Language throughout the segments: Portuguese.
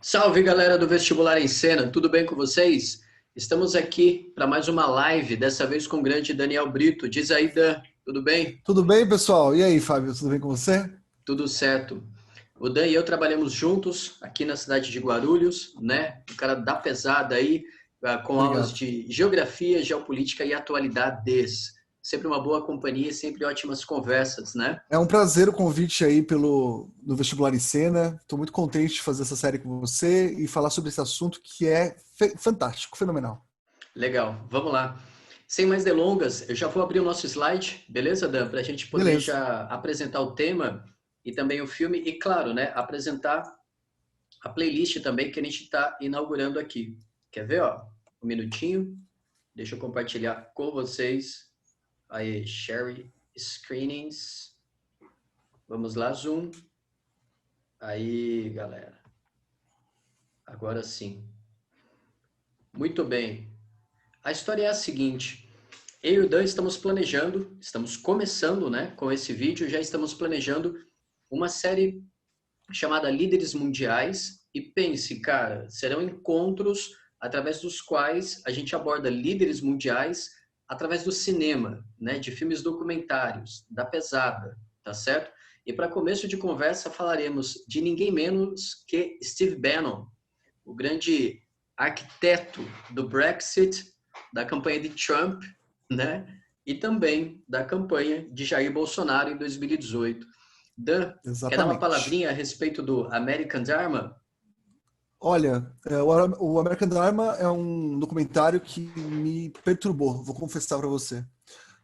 Salve, galera do Vestibular em Cena, tudo bem com vocês? Estamos aqui para mais uma live, dessa vez com o grande Daniel Brito. Diz aí, Dan, tudo bem? Tudo bem, pessoal? E aí, Fábio, tudo bem com você? Tudo certo. O Dan e eu trabalhamos juntos aqui na cidade de Guarulhos, né? O cara da pesada aí, com aulas Obrigado. de geografia, geopolítica e atualidades. Sempre uma boa companhia, sempre ótimas conversas, né? É um prazer o convite aí no Vestibular em Cena. Estou muito contente de fazer essa série com você e falar sobre esse assunto que é fantástico, fenomenal. Legal, vamos lá. Sem mais delongas, eu já vou abrir o nosso slide, beleza, Dan? Para a gente poder Beleza. já apresentar o tema e também o filme e, claro, né, apresentar a playlist também que a gente está inaugurando aqui. Quer ver, ó? Um minutinho. Deixa eu compartilhar com vocês. Aí, share screenings. Vamos lá, zoom. Aí, galera. Agora sim. Muito bem. A história é a seguinte. Eu e o Dan estamos planejando, estamos começando, né, com esse vídeo, já estamos planejando uma série chamada Líderes Mundiais. E pense, cara, serão encontros através dos quais a gente aborda líderes mundiais através do cinema, né, de filmes documentários, da pesada, tá certo? E para começo de conversa falaremos de ninguém menos que Steve Bannon, o grande arquiteto do Brexit, da campanha de Trump, né? E também da campanha de Jair Bolsonaro em 2018. Dan, quer dar uma Exatamente. palavrinha a respeito do American Dharma? Olha, o American Dharma é um documentário que me perturbou, vou confessar para você.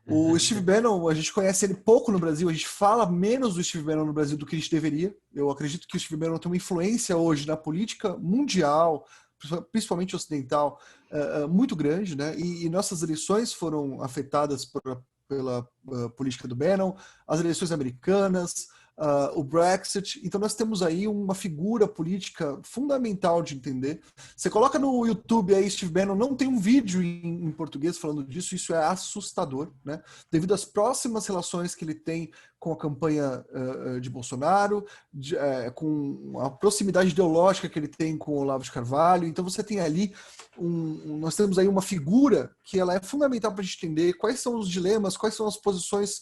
O Steve Bannon, a gente conhece ele pouco no Brasil, a gente fala menos do Steve Bannon no Brasil do que a gente deveria. Eu acredito que o Steve Bannon tem uma influência hoje na política mundial, principalmente ocidental, muito grande, né? E nossas eleições foram afetadas pela política do Bannon, as eleições americanas, o Brexit. Então nós temos aí uma figura política fundamental de entender. Você coloca no YouTube aí, Steve Bannon, não tem um vídeo em português falando disso, isso é assustador, né? Devido às próximas relações que ele tem com a campanha de Bolsonaro, com a proximidade ideológica que ele tem com o Olavo de Carvalho. Então você tem ali nós temos aí uma figura que ela é fundamental para a gente entender quais são os dilemas, quais são as posições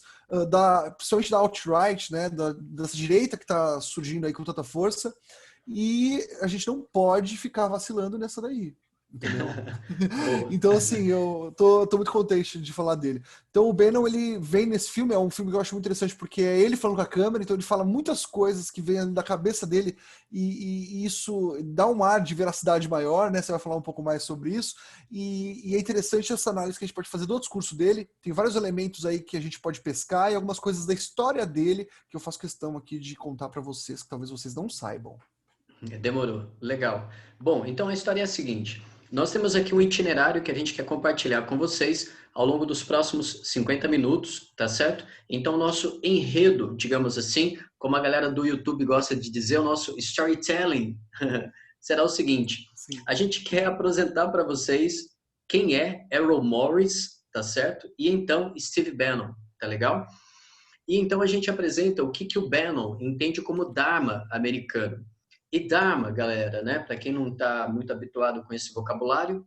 principalmente da alt-right, né, dessa direita que está surgindo aí com tanta força, e a gente não pode ficar vacilando nessa daí, entendeu? Boa. Então, assim, eu tô muito contente de falar dele. Então, o Bannon, ele vem nesse filme, é um filme que eu acho muito interessante, porque é ele falando com a câmera, então ele fala muitas coisas que vêm da cabeça dele, e isso dá um ar de veracidade maior, né? Você vai falar um pouco mais sobre isso, e é interessante essa análise que a gente pode fazer do discurso dele, tem vários elementos aí que a gente pode pescar, e algumas coisas da história dele, que eu faço questão aqui de contar para vocês, que talvez vocês não saibam. Demorou. Legal. Bom, então a história é a seguinte. Nós temos aqui um itinerário que a gente quer compartilhar com vocês ao longo dos próximos 50 minutos, tá certo? Então, o nosso enredo, digamos assim, como a galera do YouTube gosta de dizer, o nosso storytelling será o seguinte. Sim. A gente quer apresentar para vocês quem é Errol Morris, tá certo? E então Steve Bannon, tá legal? E então a gente apresenta o que o Bannon entende como Dharma americano. E Dharma, galera, né, para quem não está muito habituado com esse vocabulário,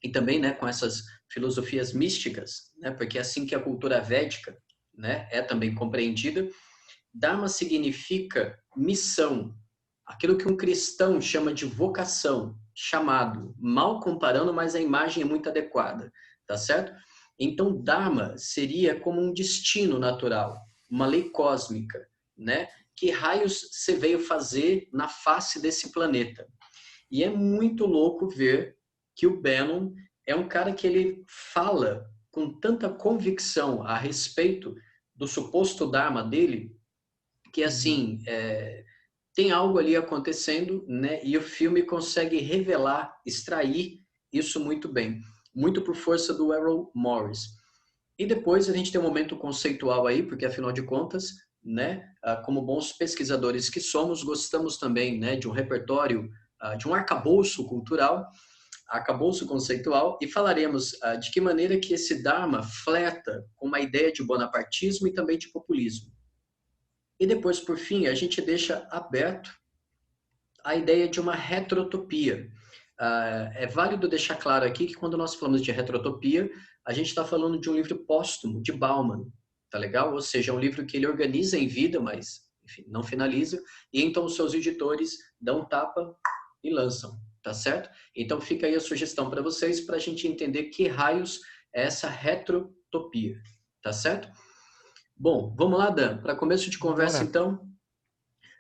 e também, né, com essas filosofias místicas, né, porque é assim que a cultura védica, né, é também compreendida, Dharma significa missão, aquilo que um cristão chama de vocação, chamado, mal comparando, mas a imagem é muito adequada, tá certo? Então, Dharma seria como um destino natural, uma lei cósmica, né? Que raios você veio fazer na face desse planeta? E é muito louco ver que o Bannon é um cara que ele fala com tanta convicção a respeito do suposto Dharma dele, que Uhum. assim, tem algo ali acontecendo, né? E o filme consegue revelar, extrair isso muito bem, muito por força do Errol Morris. E depois a gente tem um momento conceitual aí, porque afinal de contas, né, como bons pesquisadores que somos, gostamos também, né, de um repertório, de um arcabouço cultural, arcabouço conceitual, e falaremos de que maneira que esse Dharma fleta com uma ideia de bonapartismo e também de populismo. E depois, por fim, a gente deixa aberto a ideia de uma retrotopia. É válido deixar claro aqui que quando nós falamos de retrotopia, a gente está falando de um livro póstumo, de Bauman, tá legal? Ou seja, é um livro que ele organiza em vida, mas, enfim, não finaliza, e então os seus editores dão um tapa e lançam, tá certo? Então fica aí a sugestão para vocês, para a gente entender que raios é essa retrotopia, tá certo? Bom, vamos lá, Dan. Para começo de conversa, Bora. então,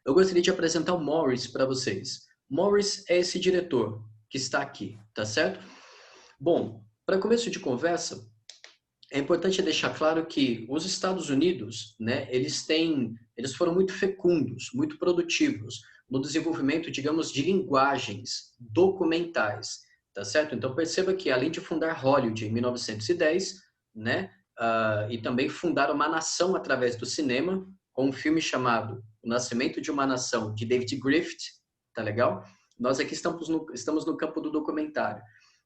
eu gostaria de apresentar o Morris para vocês. Morris é esse diretor que está aqui, tá certo? Bom, para começo de conversa, é importante deixar claro que os Estados Unidos, né, eles foram muito fecundos, muito produtivos no desenvolvimento, digamos, de linguagens documentais, tá certo? Então perceba que além de fundar Hollywood em 1910, né, e também fundaram uma nação através do cinema, com um filme chamado O Nascimento de uma Nação, de David Griffith, tá legal? Nós aqui estamos no campo do documentário.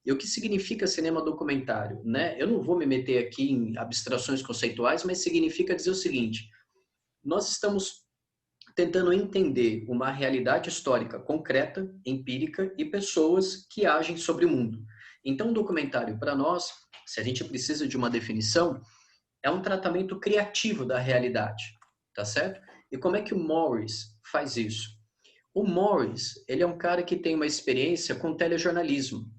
E o que significa cinema documentário, né? Eu não vou me meter aqui em abstrações conceituais, mas significa dizer o seguinte: nós estamos tentando entender uma realidade histórica concreta, empírica e pessoas que agem sobre o mundo. Então, o documentário para nós, se a gente precisa de uma definição, é um tratamento criativo da realidade, tá certo? E como é que o Morris faz isso? O Morris, ele é um cara que tem uma experiência com telejornalismo,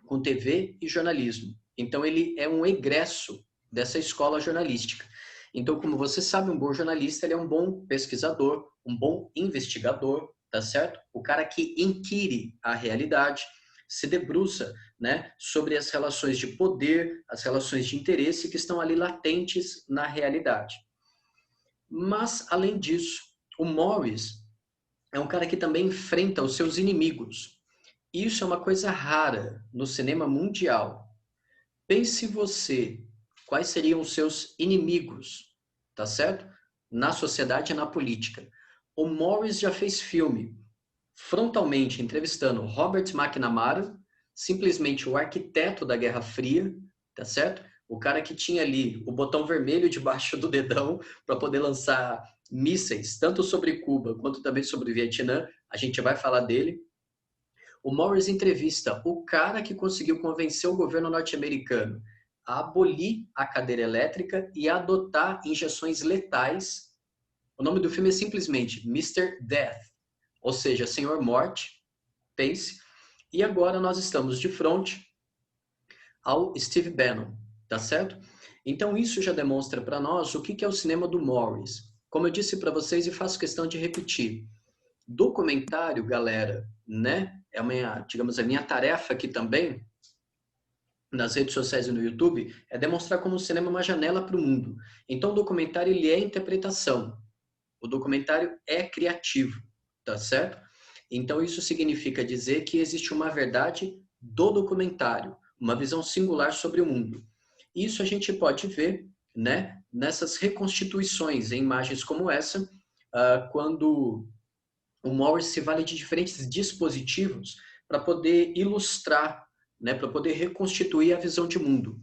com TV e jornalismo. Então, ele é um egresso dessa escola jornalística. Então, como você sabe, um bom jornalista, ele é um bom pesquisador, um bom investigador, tá certo? O cara que inquire a realidade, se debruça, né, sobre as relações de poder, as relações de interesse que estão ali latentes na realidade. Mas, além disso, o Morris é um cara que também enfrenta os seus inimigos. Isso é uma coisa rara no cinema mundial. Pense você, quais seriam os seus inimigos, tá certo? Na sociedade e na política. O Morris já fez filme, frontalmente entrevistando Robert McNamara, simplesmente o arquiteto da Guerra Fria, tá certo? O cara que tinha ali o botão vermelho debaixo do dedão para poder lançar mísseis, tanto sobre Cuba quanto também sobre o Vietnã. A gente vai falar dele. O Morris entrevista o cara que conseguiu convencer o governo norte-americano a abolir a cadeira elétrica e a adotar injeções letais. O nome do filme é simplesmente Mr. Death, ou seja, Senhor Morte, pense. E agora nós estamos de frente ao Steve Bannon, tá certo? Então isso já demonstra para nós o que é o cinema do Morris. Como eu disse para vocês e faço questão de repetir, documentário, galera, né? É digamos, a minha tarefa aqui também, nas redes sociais e no YouTube, é demonstrar como o cinema é uma janela para o mundo. Então, o documentário, ele é interpretação. O documentário é criativo, tá certo? Então, isso significa dizer que existe uma verdade do documentário, uma visão singular sobre o mundo. Isso a gente pode ver, né, nessas reconstituições em imagens como essa, quando o Morris se vale de diferentes dispositivos para poder ilustrar, né, para poder reconstituir a visão de mundo.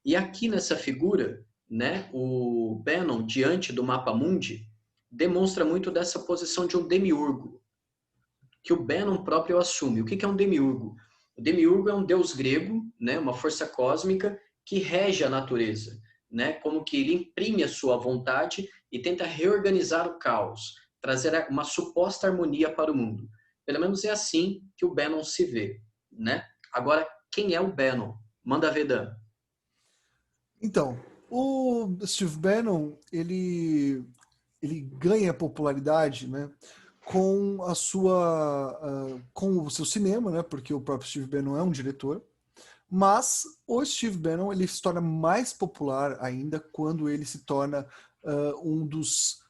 E aqui nessa figura, né, o Bannon, diante do mapa mundi, demonstra muito dessa posição de um demiurgo, que o Bannon próprio assume. O que é um demiurgo? O demiurgo é um deus grego, né, uma força cósmica que rege a natureza, né, como que ele imprime a sua vontade e tenta reorganizar o caos, trazer uma suposta harmonia para o mundo. Pelo menos é assim que o Bannon se vê, né? Agora, quem é o Bannon? Manda ver, Dan. Então, o Steve Bannon, ele ganha popularidade, né, com a sua, com o seu cinema, né, porque o próprio Steve Bannon é um diretor, mas o Steve Bannon ele se torna mais popular ainda quando ele se torna um dos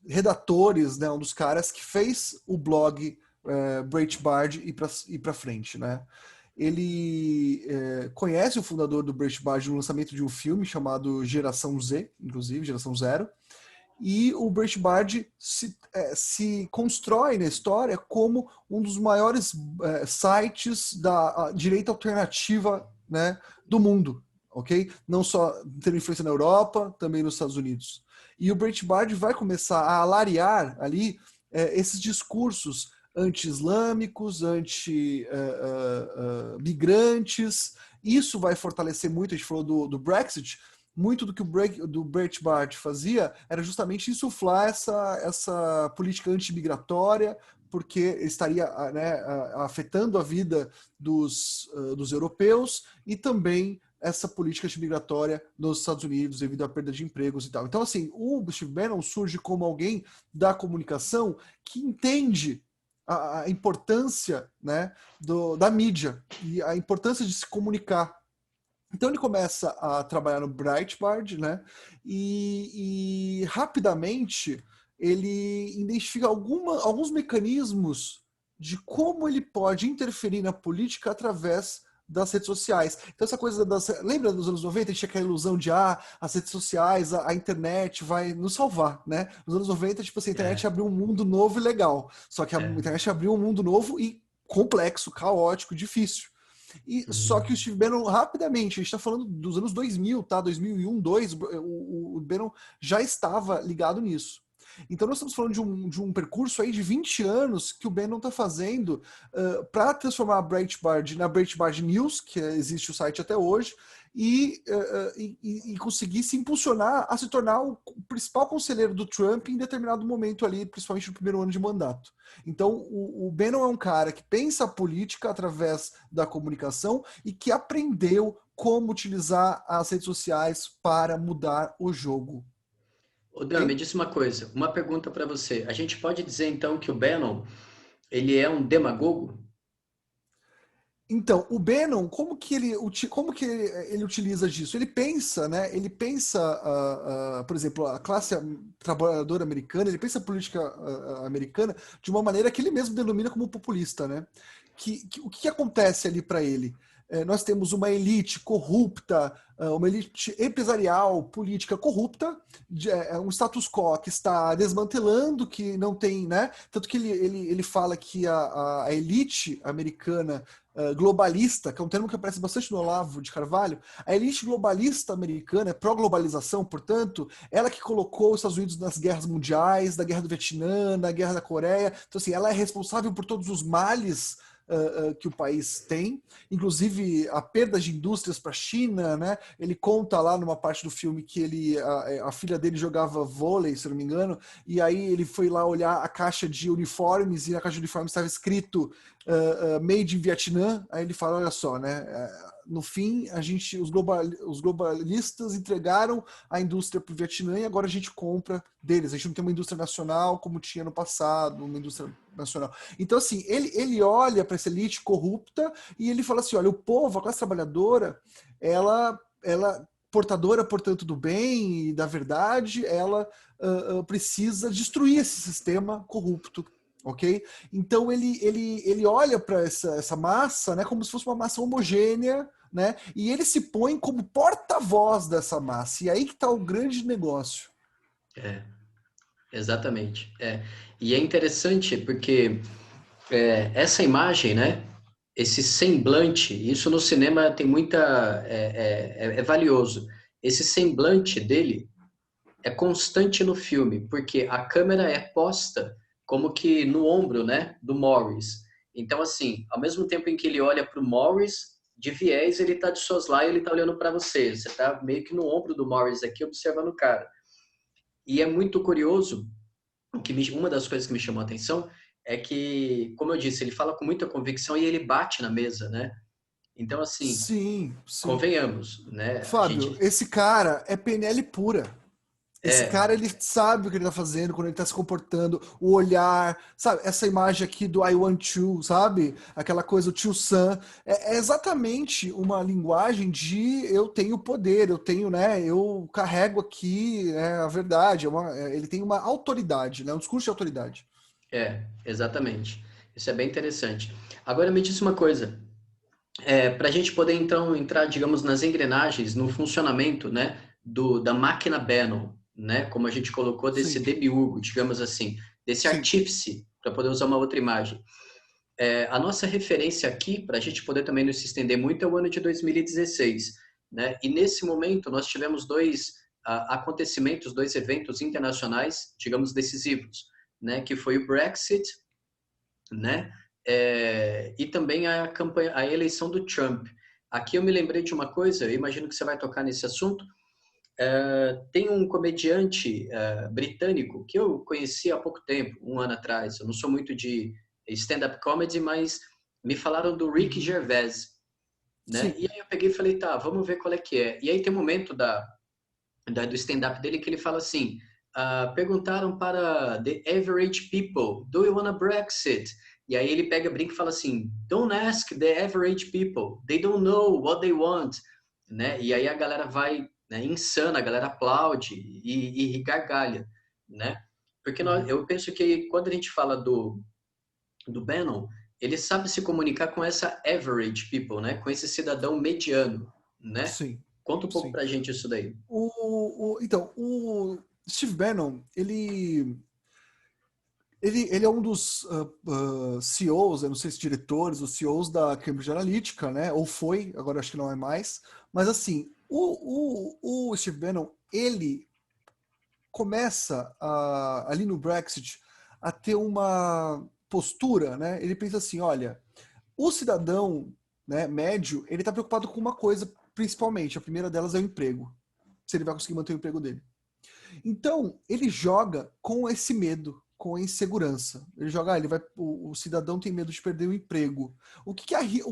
redatores, né, um dos caras que fez o blog Breitbart ir para frente, né? Ele conhece o fundador do Breitbart no lançamento de um filme chamado Geração Z, inclusive, Geração Zero, e o Breitbart se constrói na história como um dos maiores sites da direita alternativa, né, do mundo, ok? Não só tendo influência na Europa, também nos Estados Unidos. E o Breitbart vai começar a alariar ali esses discursos anti-islâmicos, anti-migrantes. Isso vai fortalecer muito, a gente falou do Brexit, muito do que do Breitbart fazia era justamente insuflar essa política anti-migratória, porque estaria, né, afetando a vida dos europeus e também essa política anti-migratória nos Estados Unidos devido à perda de empregos e tal. Então, assim, o Steve Bannon surge como alguém da comunicação que entende a importância, né, da mídia e a importância de se comunicar. Então ele começa a trabalhar no Breitbart, né? E rapidamente ele identifica alguns mecanismos de como ele pode interferir na política através das redes sociais. Então essa coisa lembra dos anos 90, tinha aquela ilusão de as redes sociais, a internet vai nos salvar, né? Nos anos 90, tipo assim, a internet abriu um mundo novo e legal. Só que a internet abriu um mundo novo e complexo, caótico, difícil. Só que o Steve Bannon, rapidamente, a gente está falando dos anos 2000, tá? 2001, 2002, o Bannon já estava ligado nisso. Então nós estamos falando de um percurso aí de 20 anos que o Bannon está fazendo para transformar a Breitbart na Breitbart News, que existe o site até hoje, e conseguir se impulsionar a se tornar o principal conselheiro do Trump em determinado momento ali, principalmente no primeiro ano de mandato. Então, o Bannon é um cara que pensa a política através da comunicação e que aprendeu como utilizar as redes sociais para mudar o jogo. Ô Dan, me disse uma coisa, uma pergunta para você. A gente pode dizer então que o Bannon, ele é um demagogo? Então, o Bannon, como que ele utiliza disso? Ele pensa, né? Ele pensa, por exemplo, a classe trabalhadora americana, ele pensa a política americana de uma maneira que ele mesmo denomina como populista, né? O que acontece ali para ele? Nós temos uma elite corrupta, uma elite empresarial, política corrupta, um status quo que está desmantelando, que não tem, né? Tanto que ele fala que a elite americana globalista, que é um termo que aparece bastante no Olavo de Carvalho, a elite globalista americana, pró-globalização, portanto, ela que colocou os Estados Unidos nas guerras mundiais, na guerra do Vietnã, na guerra da Coreia. Então, assim, ela é responsável por todos os males que o país tem, inclusive a perda de indústrias para a China, né? Ele conta lá numa parte do filme que a filha dele jogava vôlei, se não me engano, e aí ele foi lá olhar a caixa de uniformes e na caixa de uniformes estava escrito Made in Vietnã. Aí ele fala, olha só, né? No fim, os globalistas entregaram a indústria para o Vietnã e agora a gente compra deles. A gente não tem uma indústria nacional como tinha no passado, uma indústria nacional. Então, assim, ele olha para essa elite corrupta e ele fala assim, olha, o povo, a classe trabalhadora, ela portadora, portanto, do bem e da verdade, ela precisa destruir esse sistema corrupto. Ok? Então ele olha para essa massa, né, como se fosse uma massa homogênea, né, e ele se põe como porta-voz dessa massa. E aí que está o grande negócio. Exatamente. E é interessante porque essa imagem, né, esse semblante, isso no cinema tem muita... é valioso. Esse semblante dele é constante no filme, porque a câmera é posta como que no ombro, né, do Morris. Então, assim, ao mesmo tempo em que ele olha para o Morris, de viés, ele está de soslaio, ele está olhando para você. Você está meio que no ombro do Morris aqui, observando o cara. E é muito curioso, uma das coisas que me chamou a atenção é que, como eu disse, ele fala com muita convicção e ele bate na mesa, né? Então, assim, Sim. convenhamos, né? A Fábio, gente... esse cara é PNL pura. Esse É, cara, ele sabe o que ele tá fazendo, quando ele tá se comportando, o olhar, sabe? Essa imagem aqui do I want to, sabe? Aquela coisa, o tio Sam. É exatamente uma linguagem de eu tenho poder, eu tenho, né? Eu carrego aqui a verdade. Ele tem uma autoridade, né? Um discurso de autoridade. exatamente. Isso é bem interessante. Agora me diz uma coisa. Para a gente poder, então, entrar, digamos, nas engrenagens, no funcionamento, né, da máquina Bannon, né, como a gente colocou, desse Sim, demiurgo, digamos assim, desse sim. artífice, para poder usar uma outra imagem. A nossa referência aqui, para a gente poder também não se estender muito, é o ano de 2016. Né? E nesse momento nós tivemos dois acontecimentos, dois eventos internacionais, digamos, decisivos. né, que foi o Brexit, né, e também a campanha, a eleição do Trump. Aqui eu me lembrei de uma coisa, eu imagino que você vai tocar nesse assunto. Tem um comediante britânico que eu conheci há pouco tempo, um ano atrás. Eu não sou muito de stand-up comedy, mas me falaram do Ricky Gervais, né? Sim. E aí eu peguei e falei, tá, vamos ver qual é que é. E aí tem um momento do stand-up dele que ele fala assim, perguntaram para the average people, do you want a Brexit? E aí ele pega, brinca e fala assim, don't ask the average people, they don't know what they want, né? E aí a galera vai, né, insana, a galera aplaude e gargalha, né? Porque eu penso que quando a gente fala do Bannon, ele sabe se comunicar com essa average people, né? Com esse cidadão mediano, né? Sim. Conta um pouco Sim. pra gente isso daí. Então, o Steve Bannon, ele é um dos CEOs, eu não sei se diretores, os CEOs da Cambridge Analytica, né? Ou foi, agora acho que não é mais. Mas assim, o Steve Bannon, ele começa ali no Brexit a ter uma postura, né? Ele pensa assim, olha, o cidadão, né, médio, ele está preocupado com uma coisa, principalmente. A primeira delas é o emprego. Se ele vai conseguir manter o emprego dele. Então, ele joga com esse medo, com a insegurança. Ele joga, o cidadão tem medo de perder o emprego.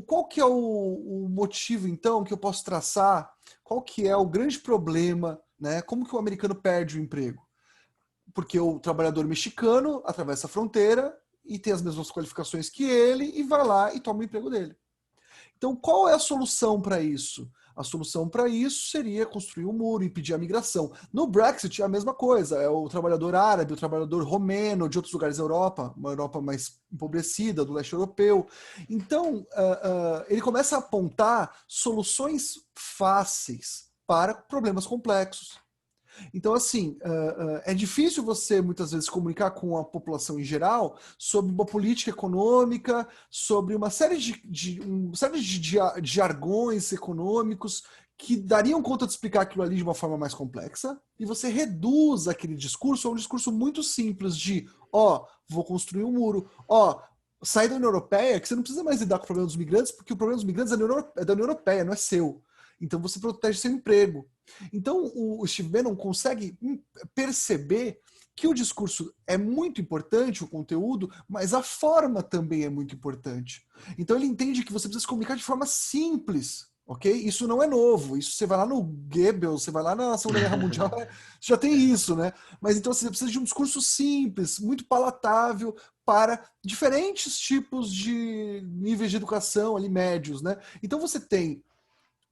Qual que é o motivo, então, que eu posso traçar? Qual que é o grande problema, né? Como que o americano perde o emprego? Porque o trabalhador mexicano atravessa a fronteira e tem as mesmas qualificações que ele e vai lá e toma o emprego dele. Então, qual é a solução para isso? A solução para isso seria construir um muro, impedir a migração. No Brexit é a mesma coisa, é o trabalhador árabe, o trabalhador romeno, de outros lugares da Europa, uma Europa mais empobrecida, do leste europeu. Então, ele começa a apontar soluções fáceis para problemas complexos. Então, assim, é difícil você, muitas vezes, comunicar com a população em geral sobre uma política econômica, sobre uma série de jargões econômicos que dariam conta de explicar aquilo ali de uma forma mais complexa, e você reduz aquele discurso a um discurso muito simples de, vou construir um muro, sai da União Europeia, que você não precisa mais lidar com o problema dos migrantes, porque o problema dos migrantes é da União Europeia, não é seu. Então você protege seu emprego. Então o Steve Bannon consegue perceber que o discurso é muito importante, o conteúdo, mas a forma também é muito importante. Então ele entende que você precisa se comunicar de forma simples, ok? Isso não é novo. Isso você vai lá no Goebbels, você vai lá na Segunda Guerra Mundial, já tem isso, né? Mas então você precisa de um discurso simples, muito palatável para diferentes tipos de níveis de educação ali médios, né? Então você tem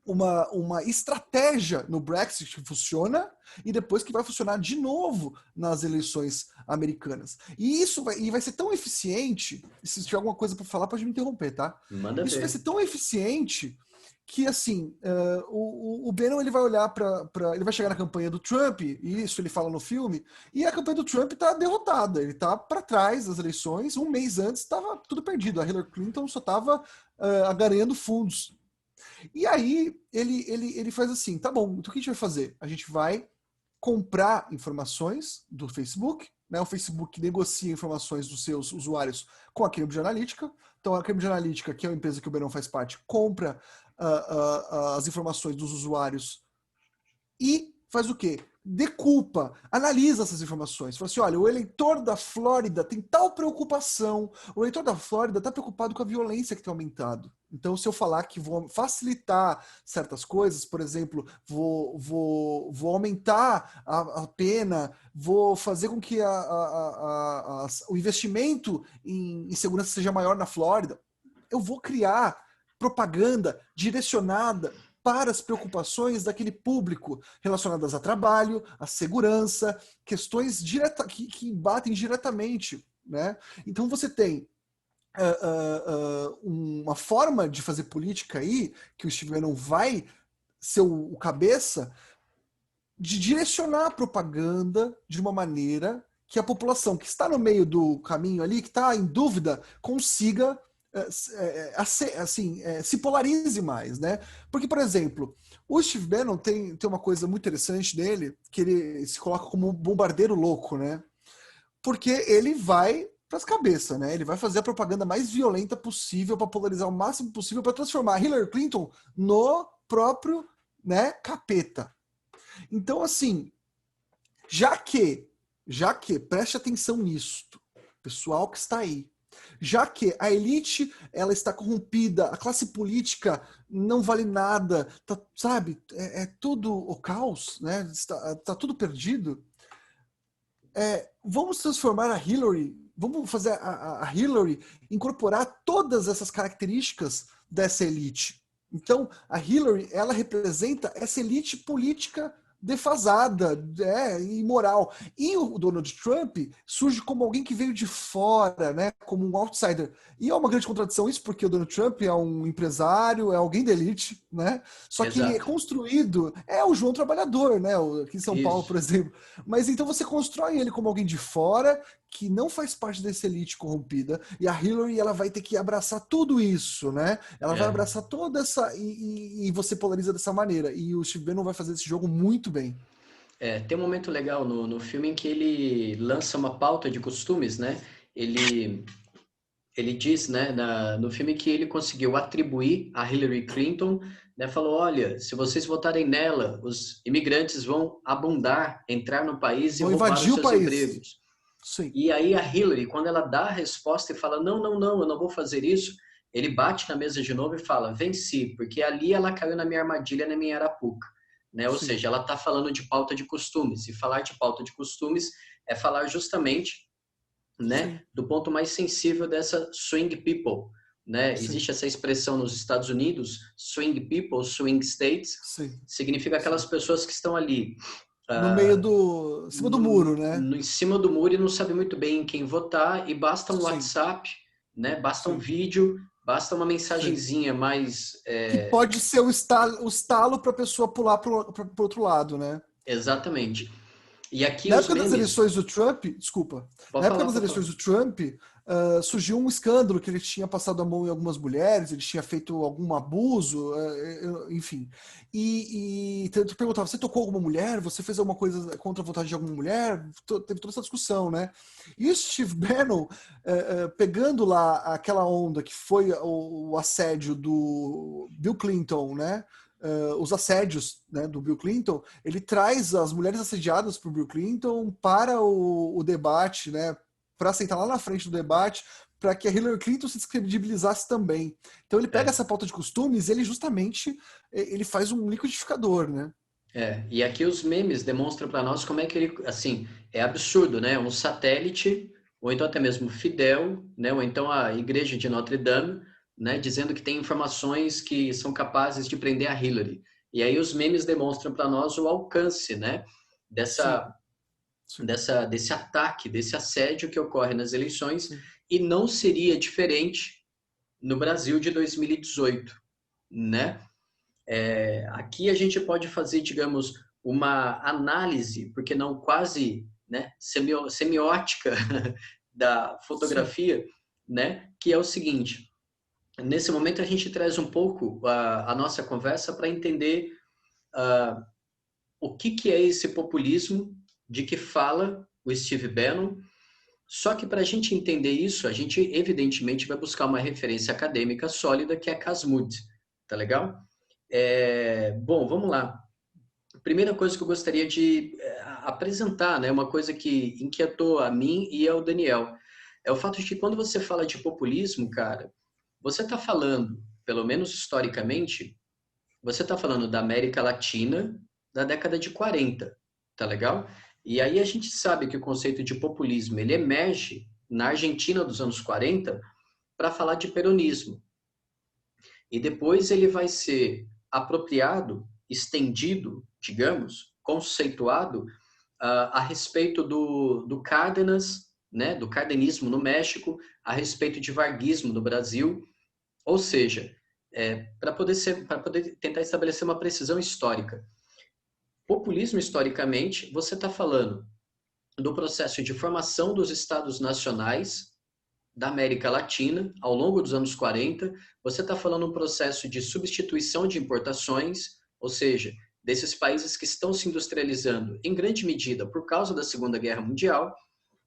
uma estratégia no Brexit que funciona e depois que vai funcionar de novo nas eleições americanas. E isso vai ser tão eficiente, se tiver alguma coisa para falar, pode me interromper, tá? Manda Isso ver. vai ser tão eficiente que, assim, o Bannon ele vai olhar ele vai chegar na campanha do Trump, e isso ele fala no filme, e a campanha do Trump está derrotada, ele está para trás das eleições, um mês antes estava tudo perdido, a Hillary Clinton só estava ganhando fundos. E aí ele faz assim, tá bom, então o que a gente vai fazer? A gente vai comprar informações do Facebook, né? O Facebook negocia informações dos seus usuários com a Cambridge Analytica. Então a Cambridge Analytica, que é uma empresa que o Bannon faz parte, compra as informações dos usuários e faz o quê? Deculpa, analisa essas informações. Fala assim, olha, o eleitor da Flórida tem tal preocupação, o eleitor da Flórida está preocupado com a violência que tem aumentado. Então, se eu falar que vou facilitar certas coisas, por exemplo, vou aumentar a pena, vou fazer com que o investimento em segurança seja maior na Flórida, eu vou criar propaganda direcionada para as preocupações daquele público relacionadas a trabalho, a segurança, questões que batem diretamente, né? Então você tem uma forma de fazer política aí, que o Steve Bannon vai ser o cabeça, de direcionar a propaganda de uma maneira que a população que está no meio do caminho ali, que está em dúvida, consiga se polarize mais, né? Porque, por exemplo, o Steve Bannon tem uma coisa muito interessante dele, que ele se coloca como um bombardeiro louco, né? porque ele vai para as cabeças, né? Ele vai fazer a propaganda mais violenta possível para polarizar o máximo possível para transformar Hillary Clinton no próprio, né, capeta. Então, assim, já que, preste atenção nisso, pessoal que está aí, já que a elite ela está corrompida, a classe política não vale nada, tá, sabe, é tudo o caos, né? Tá tudo perdido. Vamos transformar a Hillary, vamos fazer a Hillary incorporar todas essas características dessa elite. Então, a Hillary, ela representa essa elite política defasada, imoral. E o Donald Trump surge como alguém que veio de fora, né, como um outsider. E é uma grande contradição isso, porque o Donald Trump é um empresário, é alguém da elite, né? Só que ele é Exato. construído, é o João Trabalhador, né, aqui em São Paulo, por Isso. exemplo. Mas então você constrói ele como alguém de fora, que não faz parte dessa elite corrompida, e a Hillary ela vai ter que abraçar tudo isso, né? Ela vai É. abraçar toda essa... E você polariza dessa maneira. E o Steve Bannon vai fazer esse jogo muito bem. Tem um momento legal no filme em que ele lança uma pauta de costumes, né? Ele diz, né, no filme que ele conseguiu atribuir a Hillary Clinton, né, falou, olha, se vocês votarem nela, os imigrantes vão abundar, entrar no país e Vão roubar invadir os o seus país. empregos. Sim. E aí a Hillary, quando ela dá a resposta e fala, não, não, não, eu não vou fazer isso, ele bate na mesa de novo e fala, venci, porque ali ela caiu na minha armadilha, na minha arapuca. Né? Ou Sim. seja, ela está falando de pauta de costumes. E falar de pauta de costumes é falar justamente, né, Sim. do ponto mais sensível dessa swing people. Né? Sim. Existe essa expressão nos Estados Unidos, swing people, swing states, Sim. significa aquelas Sim. pessoas que estão ali No meio uh, do... Em cima do muro, né? em cima do muro e não sabe muito bem em quem votar, e basta um Sim. WhatsApp, né? Basta um Sim. vídeo, basta uma Sim. mensagenzinha mais... Que pode ser o estalo para a pessoa pular para o outro lado, né? Exatamente. E aqui Na os época das memes... eleições do Trump, desculpa, Pode na época falar, das pode eleições falar. do Trump, surgiu um escândalo que ele tinha passado a mão em algumas mulheres, ele tinha feito algum abuso, enfim. E tu perguntava, você tocou alguma mulher? Você fez alguma coisa contra a vontade de alguma mulher? Teve toda essa discussão, né? E o Steve Bannon, pegando lá aquela onda que foi o assédio do Bill Clinton, né? Os assédios, né, do Bill Clinton, ele traz as mulheres assediadas por Bill Clinton para o debate, né, para sentar lá na frente do debate, para que a Hillary Clinton se descredibilizasse também. Então ele pega É, essa pauta de costumes e ele justamente ele faz um liquidificador, né? e aqui os memes demonstram para nós como é que ele, assim, é absurdo, né? Um satélite, ou então até mesmo Fidel, né? Ou então a igreja de Notre Dame, né? Dizendo que tem informações que são capazes de prender a Hillary. E aí os memes demonstram para nós o alcance, né? Sim, Dessa, sim, desse ataque, desse assédio que ocorre nas eleições, sim, e não seria diferente no Brasil de 2018, né? Aqui a gente pode fazer, digamos, uma análise, porque não quase, né, semiótica da sim, fotografia, né, que é o seguinte: nesse momento a gente traz um pouco a nossa conversa para entender o que é esse populismo de que fala o Steve Bannon. Só que para a gente entender isso, a gente evidentemente vai buscar uma referência acadêmica sólida, que é Casmud, tá legal? Bom, vamos lá. Primeira coisa que eu gostaria de apresentar, né, uma coisa que inquietou a mim e ao Daniel, é o fato de que quando você fala de populismo, cara, você está falando, pelo menos historicamente, você está falando da América Latina da década de 40, tá legal? E aí a gente sabe que o conceito de populismo, ele emerge na Argentina dos anos 40 para falar de peronismo. E depois ele vai ser apropriado, estendido, digamos, conceituado a respeito do Cárdenas, né, do cardenismo no México, a respeito de varguismo no Brasil, ou seja, para poder tentar estabelecer uma precisão histórica. Populismo, historicamente, você está falando do processo de formação dos estados nacionais da América Latina ao longo dos anos 40, você está falando um processo de substituição de importações, ou seja, desses países que estão se industrializando em grande medida por causa da Segunda Guerra Mundial,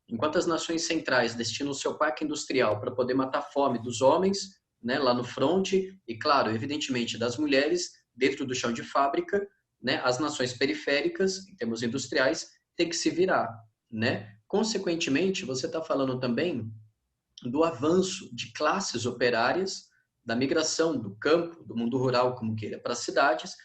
enquanto as nações centrais destinam o seu parque industrial para poder matar a fome dos homens, né, lá no fronte, e claro, evidentemente das mulheres dentro do chão de fábrica, né, as nações periféricas, em termos industriais, têm que se virar, né? Consequentemente, você está falando também do avanço de classes operárias, da migração do campo, do mundo rural, como queira, para as cidades,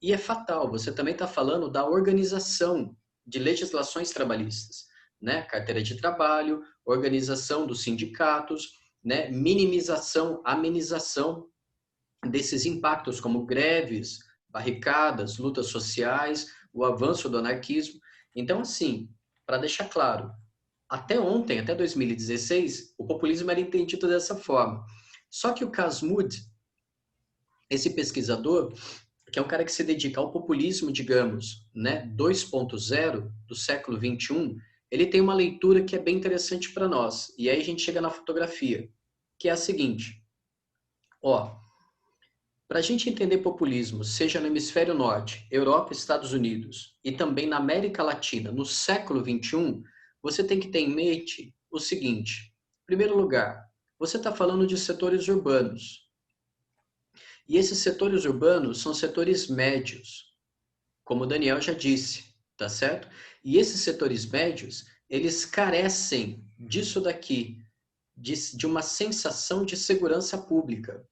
e é fatal. Você também está falando da organização de legislações trabalhistas, né? Carteira de trabalho, organização dos sindicatos, né? Minimização, amenização desses impactos, como greves, barricadas, lutas sociais, o avanço do anarquismo. Então, assim, para deixar claro, até ontem, até 2016, o populismo era entendido dessa forma. Só que o Casmud, esse pesquisador, que é um cara que se dedica ao populismo, digamos, né, 2.0 do século 21, ele tem uma leitura que é bem interessante para nós. E aí a gente chega na fotografia, que é a seguinte. Ó, para a gente entender populismo, seja no hemisfério norte, Europa, Estados Unidos, e também na América Latina, no século 21, você tem que ter em mente o seguinte. Em primeiro lugar, você está falando de setores urbanos. E esses setores urbanos são setores médios, como o Daniel já disse, tá certo? E esses setores médios, eles carecem disso daqui, de uma sensação de segurança pública.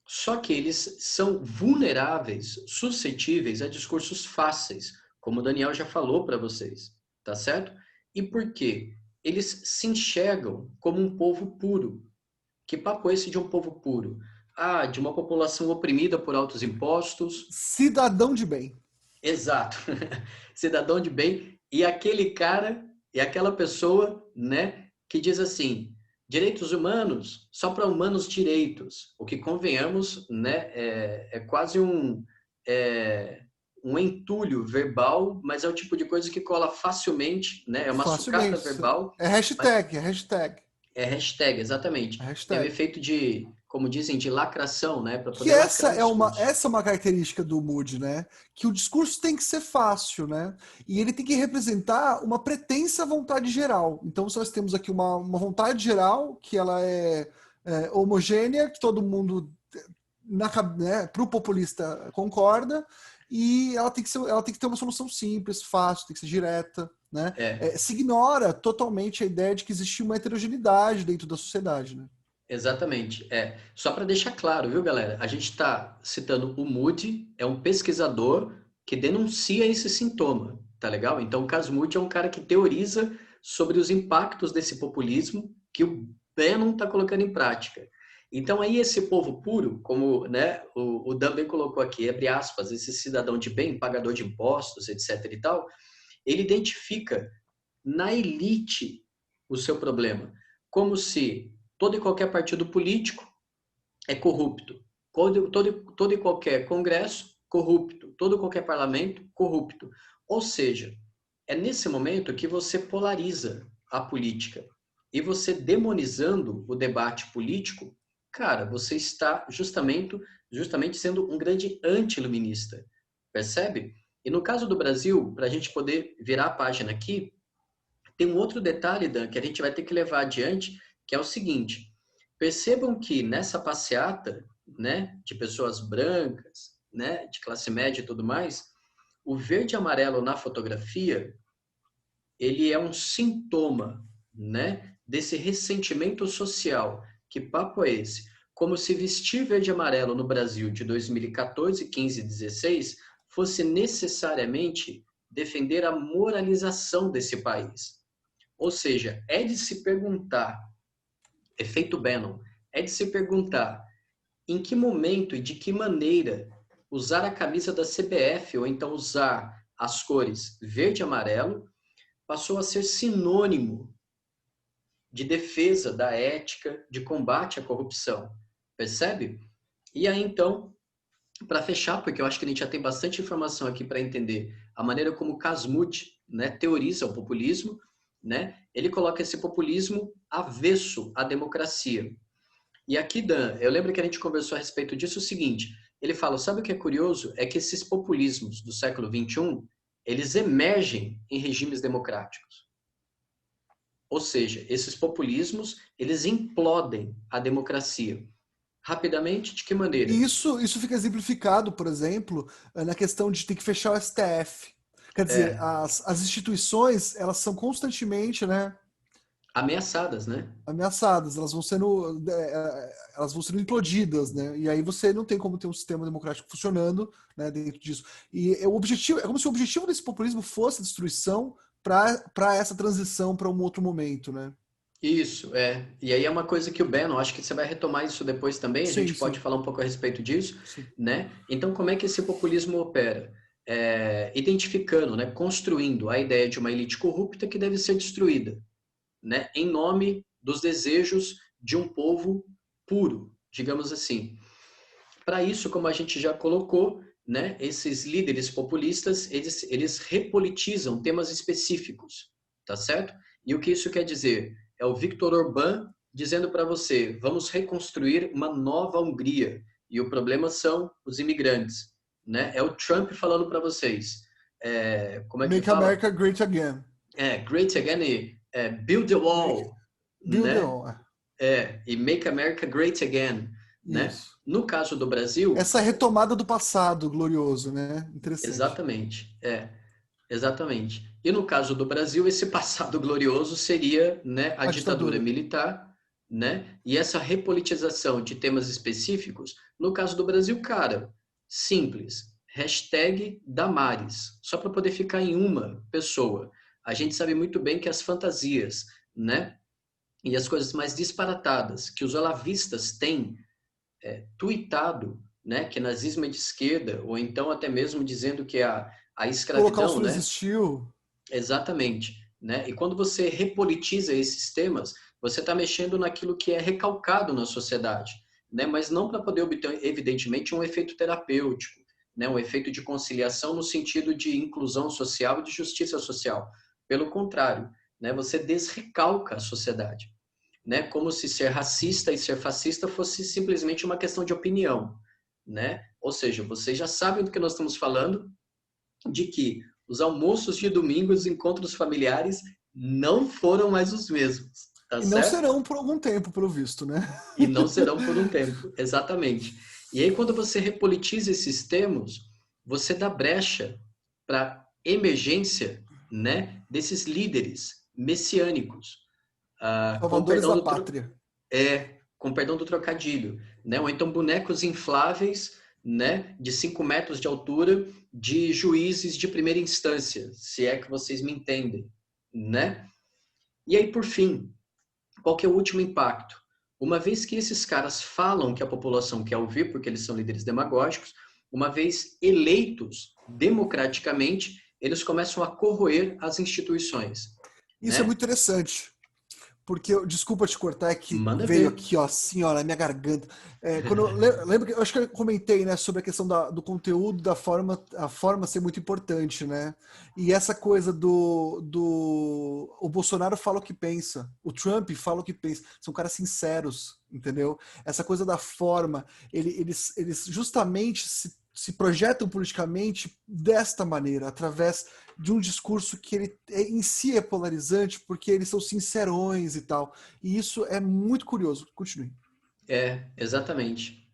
Só que eles são vulneráveis, suscetíveis a discursos fáceis, como o Daniel já falou para vocês, tá certo? E por quê? Eles se enxergam como um povo puro. Que papo é esse de um povo puro? Ah, de uma população oprimida por altos impostos. Cidadão de bem. Exato. Cidadão de bem. E aquele cara, e aquela pessoa, né, que diz assim, direitos humanos, só para humanos direitos. O que, convenhamos, né, é quase um entulho verbal, mas é o tipo de coisa que cola facilmente, né? É uma sucata Facilmente. verbal, É mas hashtag, é hashtag. é hashtag, exatamente. É Tem o hashtag. efeito de, como dizem, de lacração, né? Para Que poder lacrar o discurso. essa é uma característica do Moody, né? Que o discurso tem que ser fácil, né? E ele tem que representar uma pretensa vontade geral. Então, se nós temos aqui uma vontade geral, que ela é homogênea, que todo mundo, né, para o populista, concorda, e ela tem que ter uma solução simples, fácil, tem que ser direta, né? É. Se ignora totalmente a ideia de que existe uma heterogeneidade dentro da sociedade, né? Exatamente. Só para deixar claro, viu, galera? A gente está citando o Moody, é um pesquisador que denuncia esse sintoma, tá legal? Então, o Casmud é um cara que teoriza sobre os impactos desse populismo que o Bannon está colocando em prática. Então, aí esse povo puro, como, né, o Dan bem colocou aqui, abre aspas, esse cidadão de bem, pagador de impostos, etc. e tal, ele identifica na elite o seu problema, como se todo e qualquer partido político é corrupto, todo e qualquer congresso, corrupto, todo e qualquer parlamento, corrupto. Ou seja, é nesse momento que você polariza a política. E você demonizando o debate político, cara, você está justamente sendo um grande anti-iluminista. Percebe? E no caso do Brasil, para a gente poder virar a página aqui, tem um outro detalhe, Dan, que a gente vai ter que levar adiante, que é o seguinte. Percebam que nessa passeata, né, de pessoas brancas, né, de classe média e tudo mais, o verde e amarelo na fotografia, ele é um sintoma, né, desse ressentimento social. Que papo é esse? Como se vestir verde e amarelo no Brasil de 2014, 15 e 16 fosse necessariamente defender a moralização desse país. Ou seja, é de se perguntar, efeito Bannon, é de se perguntar em que momento e de que maneira usar a camisa da CBF ou então usar as cores verde e amarelo passou a ser sinônimo de defesa da ética, de combate à corrupção. Percebe? E aí, então, para fechar, porque eu acho que a gente já tem bastante informação aqui para entender a maneira como o Casmud, né, teoriza o populismo, né, ele coloca esse populismo avesso à democracia. E aqui, Dan, eu lembro que a gente conversou a respeito disso o seguinte, ele fala, sabe o que é curioso? É que esses populismos do século XXI, eles emergem em regimes democráticos. Ou seja, esses populismos, eles implodem a democracia. Rapidamente, de que E maneira? isso fica exemplificado, por exemplo, na questão de ter que fechar o STF. Quer dizer, É, as instituições, elas são constantemente, né, ameaçadas, né? ameaçadas, elas vão sendo implodidas, né? E aí você não tem como ter um sistema democrático funcionando, né, dentro disso. E o objetivo, é como se o objetivo desse populismo fosse a destruição para essa transição para um outro momento, né? Isso, é. E aí é uma coisa que o Bannon, acho que você vai retomar isso depois também, a Sim, gente pode sim, falar um pouco a respeito disso, sim. né? Então, como é que esse populismo opera? Identificando, né, construindo a ideia de uma elite corrupta que deve ser destruída, né, em nome dos desejos de um povo puro, digamos assim. Para isso, como a gente já colocou, né, esses líderes populistas, eles repolitizam temas específicos, tá certo? E o que isso quer dizer? É o Viktor Orbán dizendo para você, vamos reconstruir uma nova Hungria, e o problema são os imigrantes, né? É o Trump falando para vocês, como é que Make fala? America Great Again. Great again, build the Make, wall, build it né? on. E make America great again, né? Isso. No caso do Brasil, Essa retomada do passado glorioso, né? Interessante. exatamente, exatamente. E no caso do Brasil, esse passado glorioso seria, né, a A ditadura ditadura. militar, né? E essa repolitização de temas específicos, no caso do Brasil, cara, simples. Hashtag Damares, só para poder ficar em uma pessoa. A gente sabe muito bem que as fantasias, né? E as coisas mais disparatadas que os olavistas têm tuitado, né, que nazismo é de esquerda, ou então até mesmo dizendo que a O escravidão, Holocausto não né, existiu. exatamente, né, e quando você repolitiza esses temas, você está mexendo naquilo que é recalcado na sociedade, né, mas não para poder obter, evidentemente, um efeito terapêutico, né, um efeito de conciliação no sentido de inclusão social e de justiça social. Pelo contrário, né, você desrecalca a sociedade, né? Como se ser racista e ser fascista fosse simplesmente uma questão de opinião, né? Ou seja, vocês já sabem do que nós estamos falando, de que os almoços de domingo, os encontros familiares não foram mais os mesmos, tá E não certo? serão por algum tempo, pelo visto, né? E não serão por um tempo, exatamente. E aí, quando você repolitiza esses termos, você dá brecha para emergência, né, desses líderes messiânicos, com Salvadores perdão da do, pátria. com perdão do trocadilho, né? Ou então bonecos infláveis, né? De 5 metros de altura, de juízes de primeira instância, se é que vocês me entendem, né? E aí, por fim, qual que é o último impacto? Uma vez que esses caras falam que a população quer ouvir, porque eles são líderes demagógicos, uma vez eleitos democraticamente, eles começam a corroer as instituições, Isso é né? muito interessante. Porque, desculpa te cortar, é que Manda veio ver. aqui, ó, assim, ó, na minha garganta. Lembra que eu acho que eu comentei, né, sobre a questão do conteúdo, a forma ser muito importante, né? E essa coisa o Bolsonaro fala o que pensa, o Trump fala o que pensa, são caras sinceros, entendeu? Essa coisa da forma, eles justamente se projetam politicamente desta maneira, através de um discurso que ele em si é polarizante, porque eles são sincerões e tal. E isso é muito curioso. Continue. Exatamente.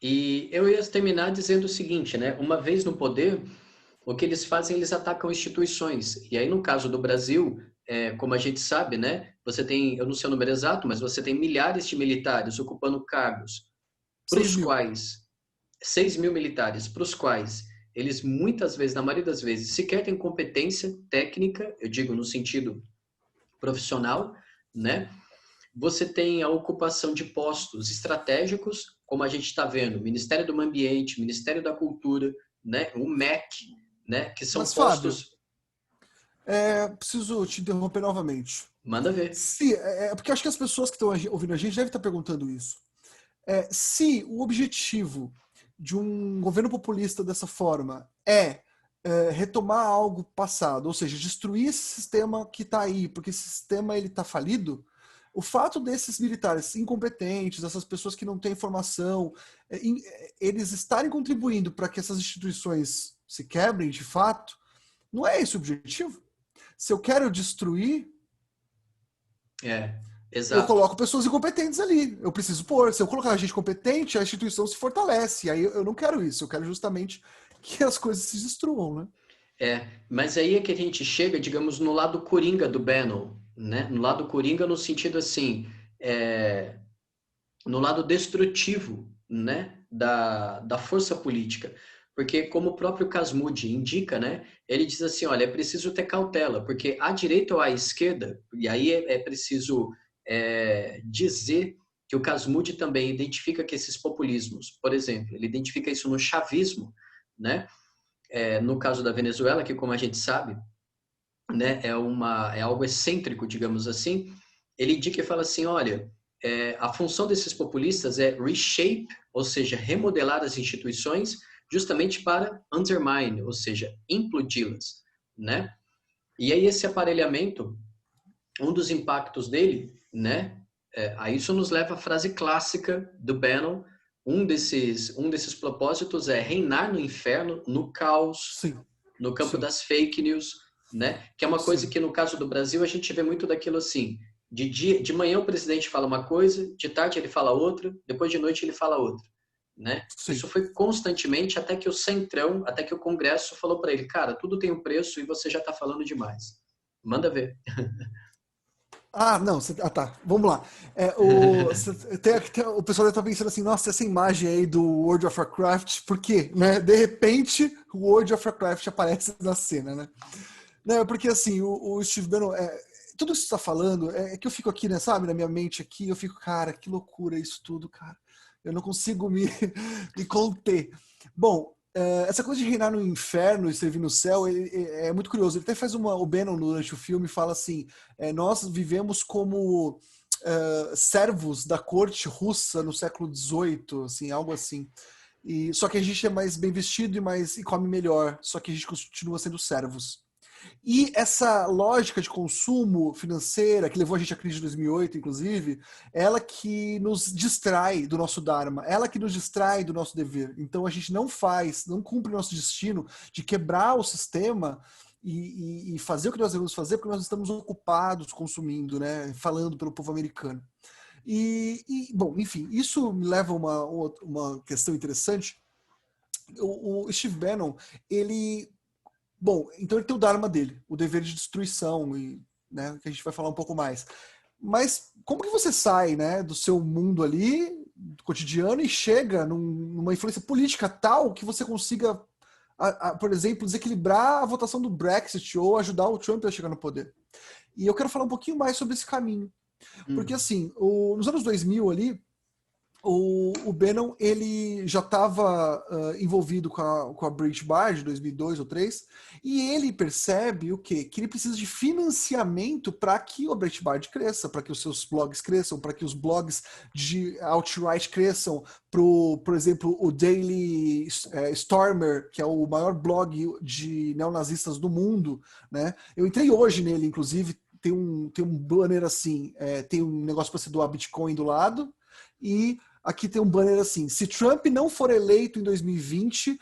E eu ia terminar dizendo o seguinte, né? Uma vez no poder, o que eles fazem, eles atacam instituições. E aí, no caso do Brasil, como a gente sabe, né? Você tem, eu não sei o número exato, mas você tem milhares de militares ocupando cargos para 6 os mil. quais, 6 mil militares, para os quais eles muitas vezes, na maioria das vezes, sequer têm competência técnica, eu digo no sentido profissional, né? Você tem a ocupação de postos estratégicos, como a gente está vendo, Ministério do Meio Ambiente, Ministério da Cultura, né, o MEC, né, que são Mas, Fábio, postos. preciso te interromper novamente. Manda ver. Se, porque acho que as pessoas que estão ouvindo a gente devem estar perguntando isso. Se o objetivo de um governo populista dessa forma retomar algo passado, ou seja, destruir esse sistema que está aí, porque esse sistema ele está falido, o fato desses militares incompetentes, essas pessoas que não têm formação, eles estarem contribuindo para que essas instituições se quebrem de fato, não é esse o objetivo? Se eu quero destruir, Eu Exato. coloco pessoas incompetentes ali. Eu preciso pôr. Se eu colocar gente competente, a instituição se fortalece. Aí eu não quero isso. Eu quero justamente que as coisas se destruam, né? Mas aí é que a gente chega, digamos, no lado coringa do Bannon, né? No lado coringa no sentido assim, é, no lado destrutivo, né? Da força política. Porque como o próprio Casmudi indica, né? Ele diz assim, olha, é preciso ter cautela, porque à direita ou à esquerda, e aí é preciso dizer que o Casmudi também identifica que esses populismos, por exemplo, ele identifica isso no chavismo, né? No caso da Venezuela, que como a gente sabe, né, é algo excêntrico, digamos assim, ele indica e fala assim, olha, a função desses populistas é reshape, ou seja, remodelar as instituições justamente para undermine, ou seja, implodi-las, né? E aí esse aparelhamento, um dos impactos dele, né, a isso nos leva à frase clássica do Bannon, um desses propósitos é reinar no inferno, no caos, Sim, no campo sim, das fake news, né? Que é uma coisa sim, que no caso do Brasil a gente vê muito daquilo assim, de manhã o presidente fala uma coisa, de tarde ele fala outra, depois de noite ele fala outra, né? Isso sim. foi constantemente até que o Centrão, até que o Congresso falou para ele, cara, tudo tem um preço e você já está falando demais. Manda ver. Ah, não, tá, vamos lá. O pessoal deve estar pensando assim, nossa, essa imagem aí do World of Warcraft, por quê? Né? De repente, o World of Warcraft aparece na cena, né? Não, porque assim, o Steve Bannon, tudo isso que você está falando, é que eu fico aqui, né, sabe, na minha mente aqui, eu fico, cara, que loucura isso tudo, cara. Eu não consigo me conter. Bom, essa coisa de reinar no inferno e servir no céu é muito curioso. Ele até faz o Bannon durante o filme fala assim, nós vivemos como servos da corte russa no século XVIII, assim, algo assim. Só que a gente é mais bem vestido e come melhor, só que a gente continua sendo servos. E essa lógica de consumo financeira, que levou a gente à crise de 2008, inclusive, ela que nos distrai do nosso Dharma, ela que nos distrai do nosso dever. Então a gente não cumpre o nosso destino de quebrar o sistema e fazer o que nós devemos fazer, porque nós estamos ocupados consumindo, né? Falando pelo povo americano. Bom, enfim, isso me leva a uma questão interessante. O Steve Bannon, ele bom, então ele tem o Dharma dele, o dever de destruição, né, que a gente vai falar um pouco mais. Mas como que você sai, né, do seu mundo ali, do cotidiano, e chega numa influência política tal que você consiga, por exemplo, desequilibrar a votação do Brexit ou ajudar o Trump a chegar no poder? E eu quero falar um pouquinho mais sobre esse caminho. Porque, assim, nos anos 2000 ali, o Bannon ele já estava envolvido com a Breitbart de 2002 ou 2003 e ele percebe o quê? Que ele precisa de financiamento para que o Breitbart cresça, para que os seus blogs cresçam, para que os blogs de alt-right cresçam, por exemplo, o Daily Stormer, que é o maior blog de neonazistas do mundo, né? Eu entrei hoje nele, inclusive, tem um banner assim, tem um negócio para você doar Bitcoin do lado, e aqui tem um banner assim: se Trump não for eleito em 2020,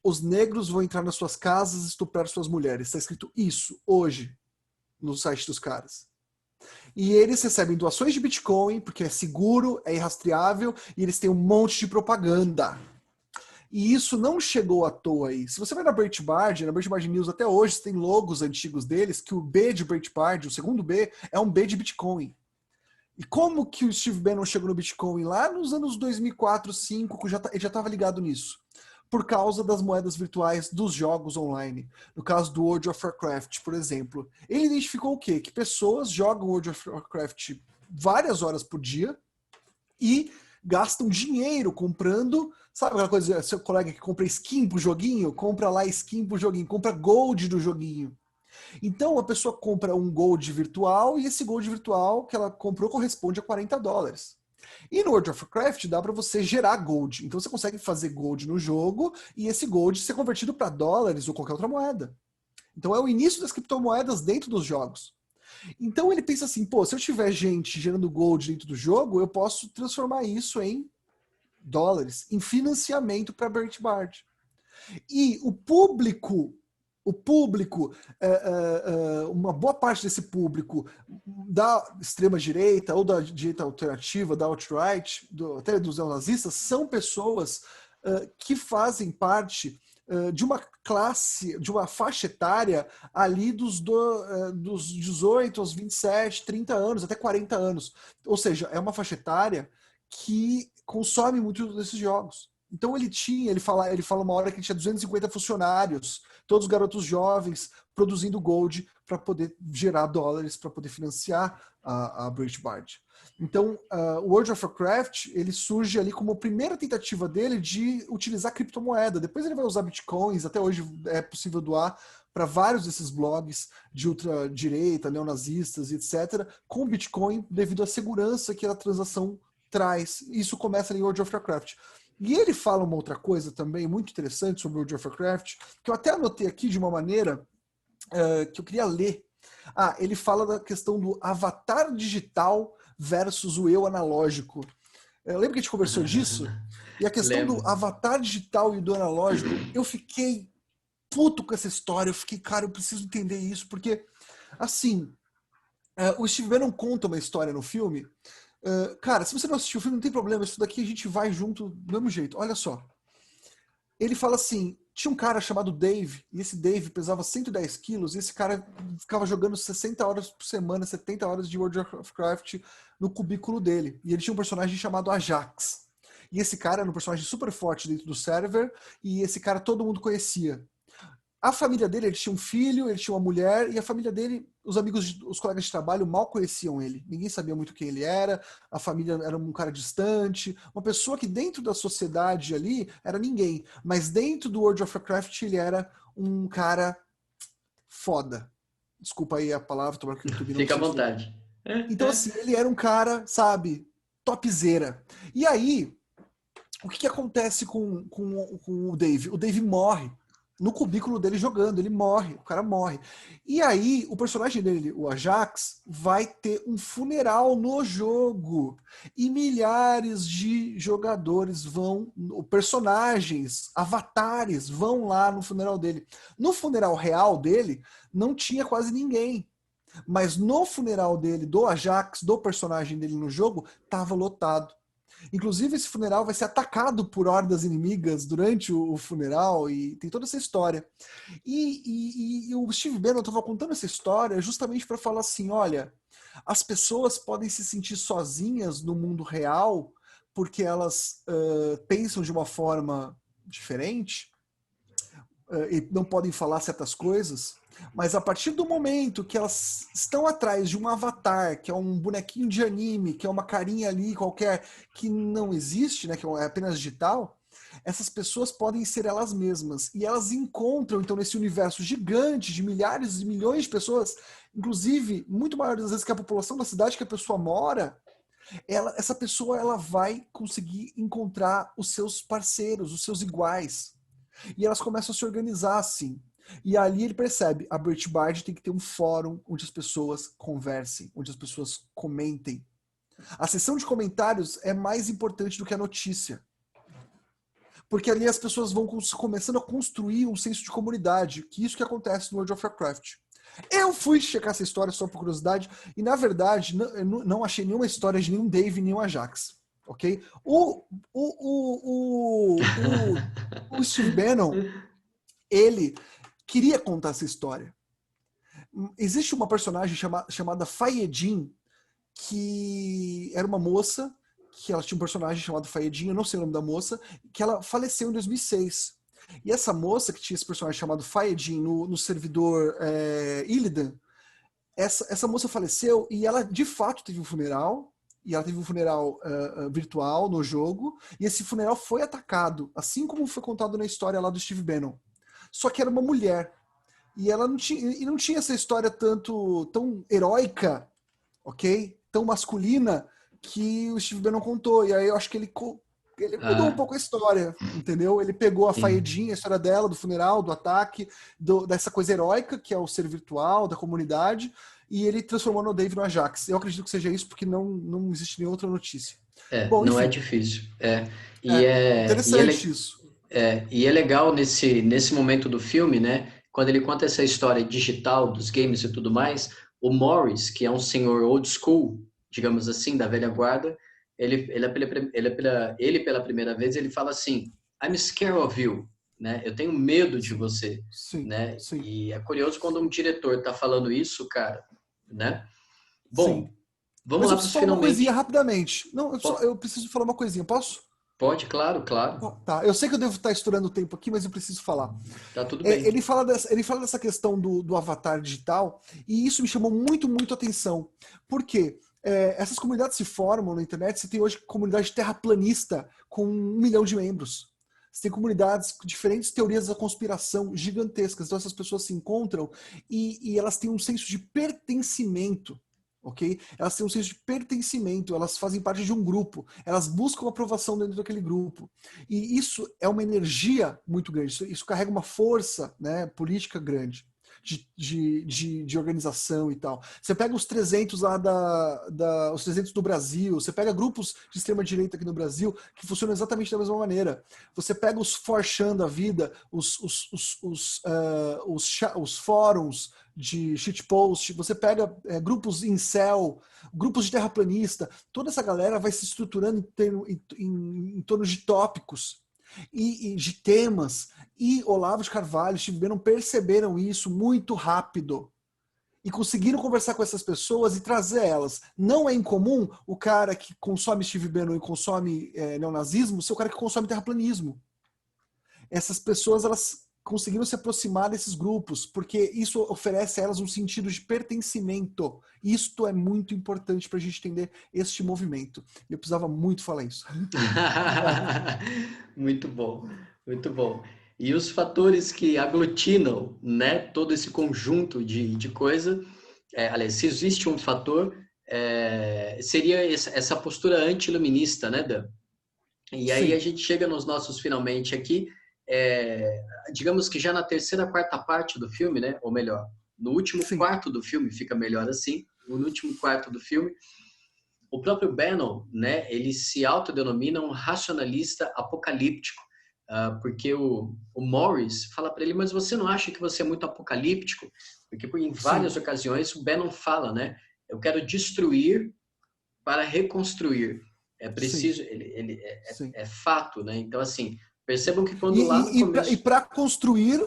os negros vão entrar nas suas casas e estuprar suas mulheres. Está escrito isso hoje no site dos caras. E eles recebem doações de Bitcoin, porque é seguro, é irrastreável, e eles têm um monte de propaganda. E isso não chegou à toa aí. Se você vai na Breitbart News até hoje, tem logos antigos deles, que o B de Breitbart, o segundo B, é um B de Bitcoin. E como que o Steve Bannon chegou no Bitcoin lá nos anos 2004, 2005, ele já estava ligado nisso? Por causa das moedas virtuais dos jogos online. No caso do World of Warcraft, por exemplo. Ele identificou o quê? Que pessoas jogam World of Warcraft várias horas por dia e gastam dinheiro comprando, sabe aquela coisa, seu colega que compra skin pro joguinho? Compra lá skin pro joguinho, compra gold do joguinho. Então a pessoa compra um gold virtual e esse gold virtual que ela comprou corresponde a $40. E no World of Warcraft dá para você gerar gold. Então você consegue fazer gold no jogo e esse gold ser convertido para dólares ou qualquer outra moeda. Então é o início das criptomoedas dentro dos jogos. Então ele pensa assim, pô, se eu tiver gente gerando gold dentro do jogo, eu posso transformar isso em dólares, em financiamento para Breitbart. E o público o público, uma boa parte desse público da extrema-direita ou da direita alternativa, da alt-right, até dos neonazistas, são pessoas que fazem parte de uma classe, de uma faixa etária ali dos 18 aos 27, 30 anos, até 40 anos. Ou seja, é uma faixa etária que consome muito desses jogos. Então ele fala uma hora que ele tinha 250 funcionários, todos garotos jovens, produzindo gold para poder gerar dólares, para poder financiar a Breitbart. Então, o World of Warcraft, ele surge ali como a primeira tentativa dele de utilizar criptomoeda. Depois ele vai usar bitcoins, até hoje é possível doar para vários desses blogs de ultradireita, neonazistas, etc., com Bitcoin, devido à segurança que a transação traz. Isso começa em World of Warcraft. E ele fala uma outra coisa também muito interessante sobre o World of Warcraft, que eu até anotei aqui de uma maneira que eu queria ler. Ele fala da questão do avatar digital versus o eu analógico. Lembra que a gente conversou disso? E a questão do avatar digital e do analógico, eu fiquei puto com essa história. Eu fiquei, cara, eu preciso entender isso, porque, assim, o Steve Bannon conta uma história no filme. Cara, se você não assistiu o filme, não tem problema, isso daqui a gente vai junto do mesmo jeito. Olha só. Ele fala assim, tinha um cara chamado Dave, e esse Dave pesava 110 quilos, e esse cara ficava jogando 60 horas por semana, 70 horas de World of Warcraft no cubículo dele. E ele tinha um personagem chamado Ajax. E esse cara era um personagem super forte dentro do server, e esse cara todo mundo conhecia. A família dele, ele tinha um filho, ele tinha uma mulher, e a família dele, os colegas de trabalho mal conheciam ele. Ninguém sabia muito quem ele era, a família era um cara distante, uma pessoa que dentro da sociedade ali era ninguém. Mas dentro do World of Warcraft ele era um cara foda. Desculpa aí a palavra, tomara que o YouTube não Fica à vontade. Então assim, ele era um cara, sabe, topzera. E aí, o que acontece com o Dave? O Dave morre no cubículo dele jogando, ele morre, o cara morre. E aí, o personagem dele, o Ajax, vai ter um funeral no jogo. E milhares de jogadores personagens, avatares, vão lá no funeral dele. No funeral real dele, não tinha quase ninguém. Mas no funeral dele, do Ajax, do personagem dele no jogo, tava lotado. Inclusive, esse funeral vai ser atacado por hordas inimigas durante o funeral, e tem toda essa história. E o Steve Bannon estava contando essa história justamente para falar assim, olha, as pessoas podem se sentir sozinhas no mundo real porque elas pensam de uma forma diferente e não podem falar certas coisas, mas a partir do momento que elas estão atrás de um avatar, que é um bonequinho de anime, que é uma carinha ali qualquer, que não existe, né, que é apenas digital, essas pessoas podem ser elas mesmas. E elas encontram, então, nesse universo gigante de milhares e milhões de pessoas, inclusive, muito maior das vezes que a população da cidade que a pessoa mora, essa pessoa ela vai conseguir encontrar os seus parceiros, os seus iguais. E elas começam a se organizar assim. E ali ele percebe, a Breitbart tem que ter um fórum onde as pessoas conversem, onde as pessoas comentem. A sessão de comentários é mais importante do que a notícia. Porque ali as pessoas vão começando a construir um senso de comunidade, que isso que acontece no World of Warcraft. Eu fui checar essa história só por curiosidade, e na verdade não achei nenhuma história de nenhum Dave, nenhum Ajax. Ok? O Steve Bannon, ele queria contar essa história. Existe uma personagem chamada Fayedin, que era uma moça, que ela tinha um personagem chamado Fayedin, eu não sei o nome da moça, que ela faleceu em 2006. E essa moça, que tinha esse personagem chamado Fayedin no servidor Illidan, essa moça faleceu e ela de fato teve um funeral, e ela teve um funeral virtual no jogo, e esse funeral foi atacado, assim como foi contado na história lá do Steve Bannon. Só que era uma mulher. E ela não tinha essa história tão heróica, ok? Tão masculina que o Steve Bannon contou. E aí eu acho que ele mudou um pouco a história, entendeu? Ele pegou a Fayedin, a história dela, do funeral, do ataque, dessa coisa heróica, que é o ser virtual, da comunidade, e ele transformou no Dave no Ajax. Eu acredito que seja isso, porque não existe nenhuma outra notícia. Bom, não enfim, é difícil. interessante isso. E é legal nesse momento do filme, né, quando ele conta essa história digital dos games e tudo mais, o Morris, que é um senhor old school, digamos assim, da velha guarda, ele pela primeira vez, ele fala assim, I'm scared of you, né? Eu tenho medo de Sim, você, sim, né? sim, E é curioso quando um diretor tá falando isso, cara, né? sim. Bom, vamos Mas lá eu para os preciso falar uma coisinha finalmente. rapidamente. Não, Po- eu preciso falar uma coisinha, posso? Pode, claro, claro. Tá, eu sei que eu devo estar estourando o tempo aqui, mas eu preciso falar. Tá tudo bem. Ele fala dessa questão do avatar digital, e isso me chamou muito, muito atenção. Por quê? Essas comunidades se formam na internet, você tem hoje comunidade terraplanista com 1 milhão de membros. Você tem comunidades com diferentes teorias da conspiração gigantescas. Então essas pessoas se encontram e elas têm um senso de pertencimento. Ok? Elas têm um senso de pertencimento, elas fazem parte de um grupo, elas buscam aprovação dentro daquele grupo. E isso é uma energia muito grande, isso carrega uma força, né, política grande. De organização e tal. Você pega os 300 lá os 300 do Brasil, você pega grupos de extrema-direita aqui no Brasil que funcionam exatamente da mesma maneira. Você pega os 4chan da vida, os fóruns de shitpost, você pega grupos incel, grupos de terraplanista, toda essa galera vai se estruturando em torno de tópicos e de temas. E Olavo de Carvalho e Steve Bannon perceberam isso muito rápido e conseguiram conversar com essas pessoas e trazer elas. Não é incomum o cara que consome Steve Bannon e consome neonazismo ser o cara que consome terraplanismo. Essas pessoas, elas conseguiram se aproximar desses grupos, porque isso oferece a elas um sentido de pertencimento. Isto é muito importante para a gente entender este movimento. Eu precisava muito falar isso. Muito bom, muito bom. E os fatores que aglutinam, né, todo esse conjunto de coisa, aliás, se existe um fator, seria essa postura anti-iluminista, né, Dan? E aí a Sim, gente chega nos nossos finalmente aqui, digamos que já na terceira, quarta parte do filme, né, ou melhor, no último sim, quarto do filme, fica melhor assim, no último quarto do filme, o próprio Bannon, né, ele se autodenomina um racionalista apocalíptico, porque o Morris fala para ele, mas você não acha que você é muito apocalíptico? Porque em várias sim, ocasiões o Bannon fala, né, eu quero destruir para reconstruir. É sim, preciso, ele sim. é fato, né? Então assim, percebam que quando lá no E começo, para construir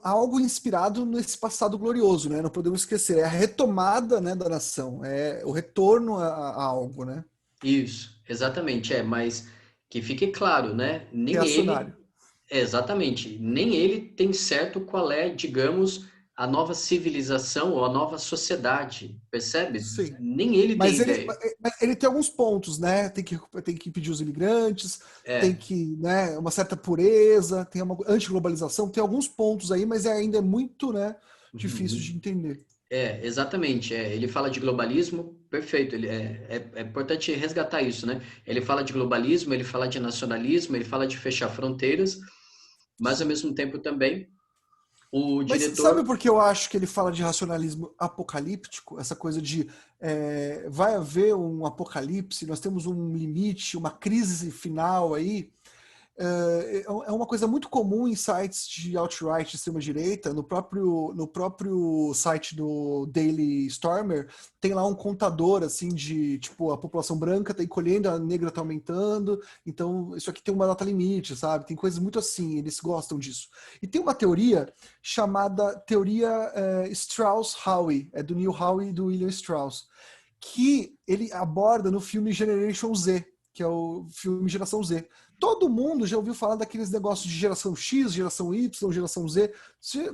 algo inspirado nesse passado glorioso, né? Não podemos esquecer, é a retomada, né, da nação, é o retorno a algo, né? isso, exatamente, mas que fique claro, né? Nem ele Reacionário. exatamente. Nem ele tem certo qual é, digamos, a nova civilização ou a nova sociedade, percebe? Sim. Nem ele tem ideia. Mas ele tem alguns pontos, né? Tem que impedir os imigrantes, tem É, que, né, uma certa pureza, tem uma antiglobalização, tem alguns pontos aí, mas ainda é muito, né, difícil de entender. exatamente. Ele fala de globalismo, perfeito. É importante resgatar isso, né? Ele fala de globalismo, ele fala de nacionalismo, ele fala de fechar fronteiras, mas ao Sim. mesmo tempo também o Mas sabe diretor. por que eu acho que ele fala de racionalismo apocalíptico? Essa coisa de vai haver um apocalipse, nós temos um limite, uma crise final aí. É uma coisa muito comum em sites de alt-right de extrema-direita. No próprio site do Daily Stormer, tem lá um contador, assim, de, tipo, a população branca está encolhendo, a negra está aumentando, então isso aqui tem uma data limite, sabe? Tem coisas muito assim, eles gostam disso. E tem uma teoria chamada teoria Strauss-Howe, é do Neil Howe e do William Strauss, que ele aborda no filme Generation Z, que é o filme Geração Z. Todo mundo já ouviu falar daqueles negócios de geração X, geração Y, geração Z.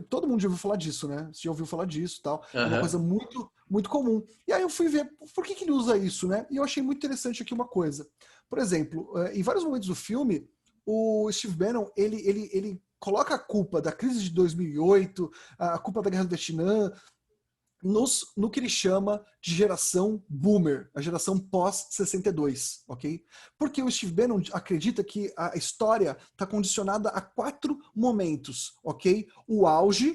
Todo mundo já ouviu falar disso, né? Você já ouviu falar disso e tal. É uma coisa Aham. muito, muito comum. E aí eu fui ver por que ele usa isso, né? E eu achei muito interessante aqui uma coisa. Por exemplo, em vários momentos do filme, o Steve Bannon, ele coloca a culpa da crise de 2008, a culpa da guerra do Vietnã, no que ele chama de geração boomer, a geração pós-62, ok? Porque o Steve Bannon acredita que a história está condicionada a 4 momentos, ok? O auge,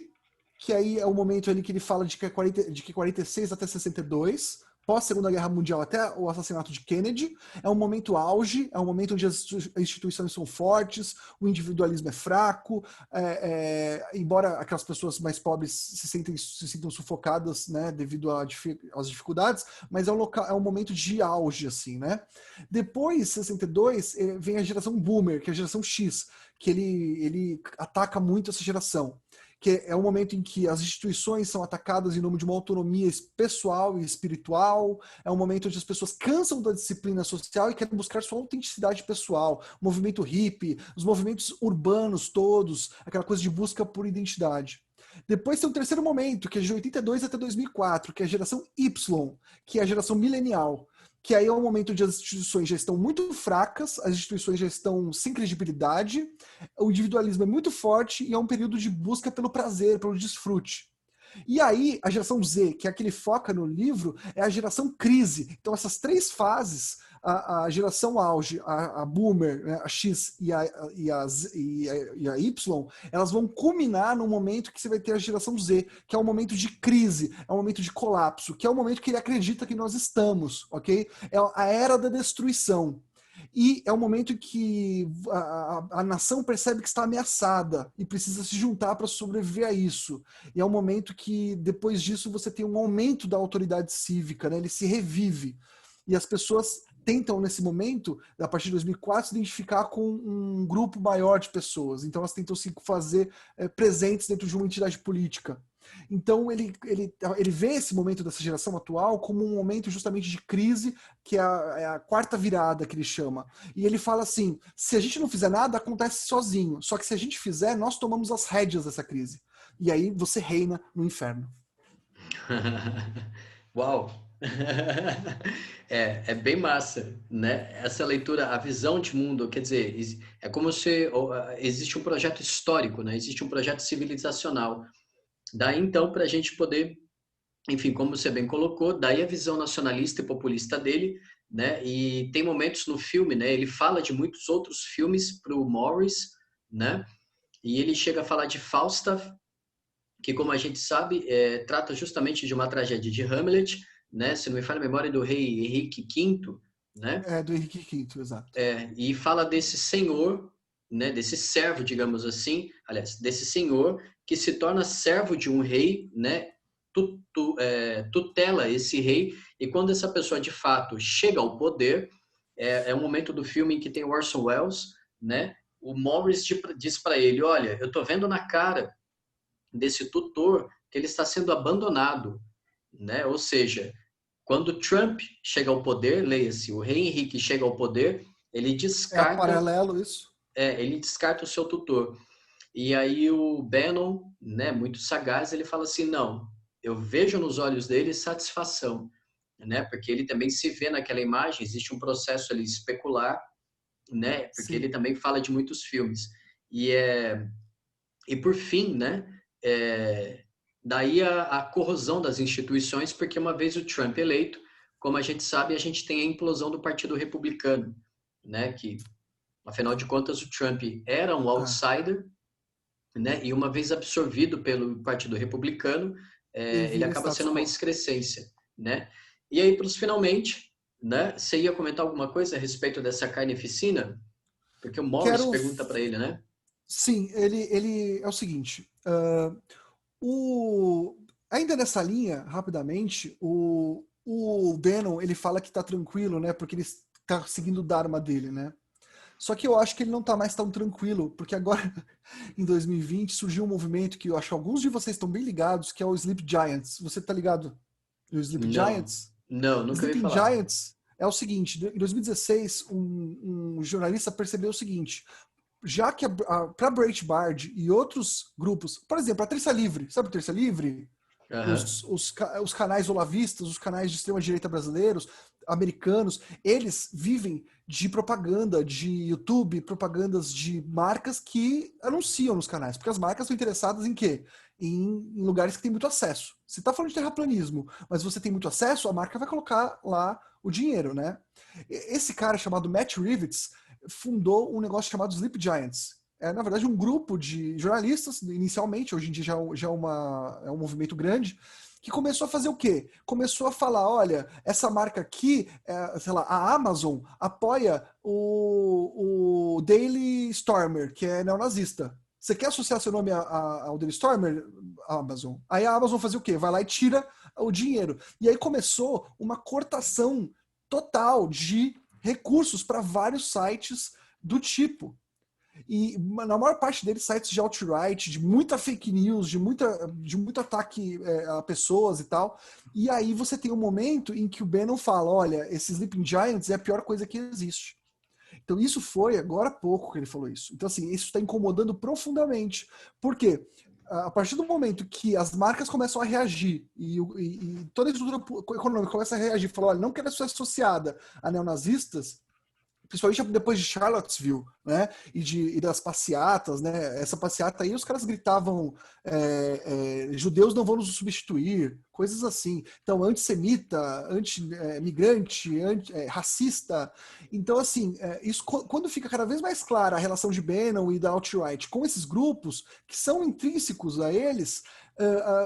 que aí é o momento ali que ele fala de que é 46 até 62, pós-Segunda Guerra Mundial até o assassinato de Kennedy, é um momento auge, é um momento onde as instituições são fortes, o individualismo é fraco, embora aquelas pessoas mais pobres se sintam sufocadas, né, devido às dificuldades, mas é um momento de auge, assim, né? Depois, 62, vem a geração Boomer, que é a geração X, que ele ataca muito essa geração, que é um momento em que as instituições são atacadas em nome de uma autonomia pessoal e espiritual, é um momento onde as pessoas cansam da disciplina social e querem buscar sua autenticidade pessoal, o movimento hippie, os movimentos urbanos todos, aquela coisa de busca por identidade. Depois tem um terceiro momento, que é de 82 até 2004, que é a geração Y, que é a geração milenial, que aí é um momento onde as instituições já estão muito fracas, as instituições já estão sem credibilidade, o individualismo é muito forte e é um período de busca pelo prazer, pelo desfrute. E aí, a geração Z, que é a que ele foca no livro, é a geração crise. Então, essas três fases, a geração auge, a Boomer, né, a X e a Y, elas vão culminar no momento que você vai ter a geração Z, que é um momento de crise, é um momento de colapso, que é o momento que ele acredita que nós estamos, ok? É a era da destruição. E é um momento em que a nação percebe que está ameaçada e precisa se juntar para sobreviver a isso. E é um momento que, depois disso, você tem um aumento da autoridade cívica, né? Ele se revive. E as pessoas tentam, nesse momento, a partir de 2004, se identificar com um grupo maior de pessoas. Então, elas tentam se fazer presentes dentro de uma entidade política. Então, ele vê esse momento dessa geração atual como um momento justamente de crise, que é a quarta virada, que ele chama. E ele fala assim, se a gente não fizer nada, acontece sozinho. Só que se a gente fizer, nós tomamos as rédeas dessa crise. E aí você reina no inferno. Uau! É bem massa, né? Essa leitura, a visão de mundo, quer dizer, é como se existe um projeto histórico, né? Existe um projeto civilizacional. Daí, então, para a gente poder, enfim, como você bem colocou, daí a visão nacionalista e populista dele, né? E tem momentos no filme, né? Ele fala de muitos outros filmes para o Morris, né? E ele chega a falar de Falstaff, que, como a gente sabe, trata justamente de uma tragédia de Hamlet, né? Se não me falha a memória, do rei Henrique V, né? Do Henrique V, exato. E fala desse senhor, né? Desse servo, digamos assim, aliás, desse senhor que se torna servo de um rei, né? Tutela esse rei, e quando essa pessoa de fato chega ao poder, é um momento do filme em que tem o Orson Welles, né? O Morris diz para ele, olha, eu tô vendo na cara desse tutor que ele está sendo abandonado, né? Ou seja, quando Trump chega ao poder, leia-se, o rei Henrique chega ao poder, ele descarta... É paralelo isso? Ele descarta o seu tutor. E aí o Bannon, né, muito sagaz, ele fala assim, não, eu vejo nos olhos dele satisfação, né? Porque ele também se vê naquela imagem, existe um processo ali especular, né? Porque Sim. ele também fala de muitos filmes. E por fim, né? Daí a corrosão das instituições, porque uma vez o Trump eleito, como a gente sabe, a gente tem a implosão do Partido Republicano, né? Que, afinal de contas, o Trump era um outsider, né? E uma vez absorvido pelo Partido Republicano, ele acaba sendo uma excrescência, né? E aí, para os finalmente, né? Você ia comentar alguma coisa a respeito dessa carnificina? Porque o Morris pergunta para ele, né? Sim, ele é o seguinte, ainda nessa linha, rapidamente, o Bannon, ele fala que tá tranquilo, né, porque ele tá seguindo o Dharma dele, né? Só que eu acho que ele não tá mais tão tranquilo, porque agora, em 2020, surgiu um movimento que eu acho que alguns de vocês estão bem ligados, que é o Sleep Giants. Você tá ligado no Sleep Giants? Não, nunca ouvi Sleeping falar. Giants é o seguinte, em 2016, um jornalista percebeu o seguinte, já que para Breitbart e outros grupos, por exemplo, a Terça Livre, sabe o Terça Livre? Os canais olavistas, os canais de extrema-direita brasileiros, americanos, eles vivem de propaganda de YouTube, propagandas de marcas que anunciam nos canais, porque as marcas estão interessadas em quê? Em lugares que tem muito acesso. Você está falando de terraplanismo, mas você tem muito acesso, a marca vai colocar lá o dinheiro, né? Esse cara chamado Matt Rivets fundou um negócio chamado Sleep Giants. É, na verdade, um grupo de jornalistas, inicialmente, hoje em dia já é um movimento grande, que começou a fazer o quê? Começou a falar, olha, essa marca aqui, sei lá, a Amazon apoia o Daily Stormer, que é neonazista. Você quer associar seu nome ao Daily Stormer, Amazon? Aí a Amazon fazia o quê? Vai lá e tira o dinheiro. E aí começou uma cortação total de recursos para vários sites do tipo. E na maior parte deles, sites de alt-right, de muita fake news, de muito ataque a pessoas e tal. E aí você tem um momento em que o Bannon fala, olha, esses Sleeping Giants é a pior coisa que existe. Então isso foi agora há pouco que ele falou isso. Então assim, isso está incomodando profundamente. Por quê? A partir do momento que as marcas começam a reagir e toda a estrutura econômica começa a reagir, falar, olha, não quero ser associada a neonazistas, principalmente depois de Charlottesville, né, e das passeatas, né, essa passeata aí os caras gritavam judeus não vão nos substituir, coisas assim. Então, antissemita, anti-migrante, racista. Então, assim, isso quando fica cada vez mais clara a relação de Bannon e da alt-right com esses grupos, que são intrínsecos a eles,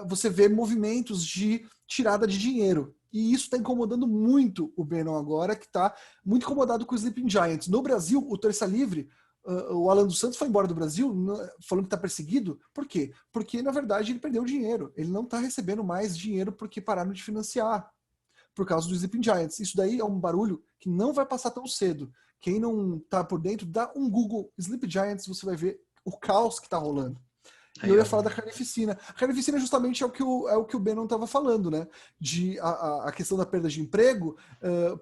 você vê movimentos de tirada de dinheiro. E isso está incomodando muito o Bannon agora, que está muito incomodado com os Sleeping Giants. No Brasil, o Terça Livre, o Alan dos Santos foi embora do Brasil falando que está perseguido. Por quê? Porque, na verdade, ele perdeu dinheiro. Ele não está recebendo mais dinheiro porque pararam de financiar por causa dos Sleeping Giants. Isso daí é um barulho que não vai passar tão cedo. Quem não está por dentro, dá um Google Sleeping Giants, você vai ver o caos que está rolando. E eu ia falar da carnificina. A carnificina justamente é o que o Bannon estava falando, né? De a questão da perda de emprego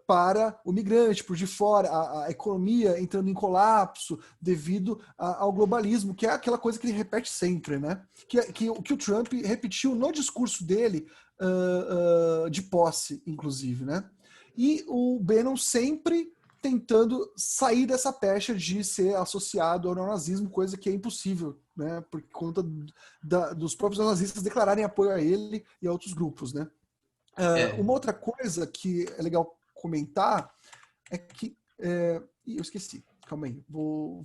para o migrante, por de fora, a economia entrando em colapso devido ao globalismo, que é aquela coisa que ele repete sempre, né? Que o Trump repetiu no discurso dele de posse, inclusive, né? E o Bannon sempre tentando sair dessa pecha de ser associado ao neonazismo, coisa que é impossível, né, por conta dos próprios neonazistas declararem apoio a ele e a outros grupos, né. Uma outra coisa que é legal comentar é que eu esqueci, calma aí, vou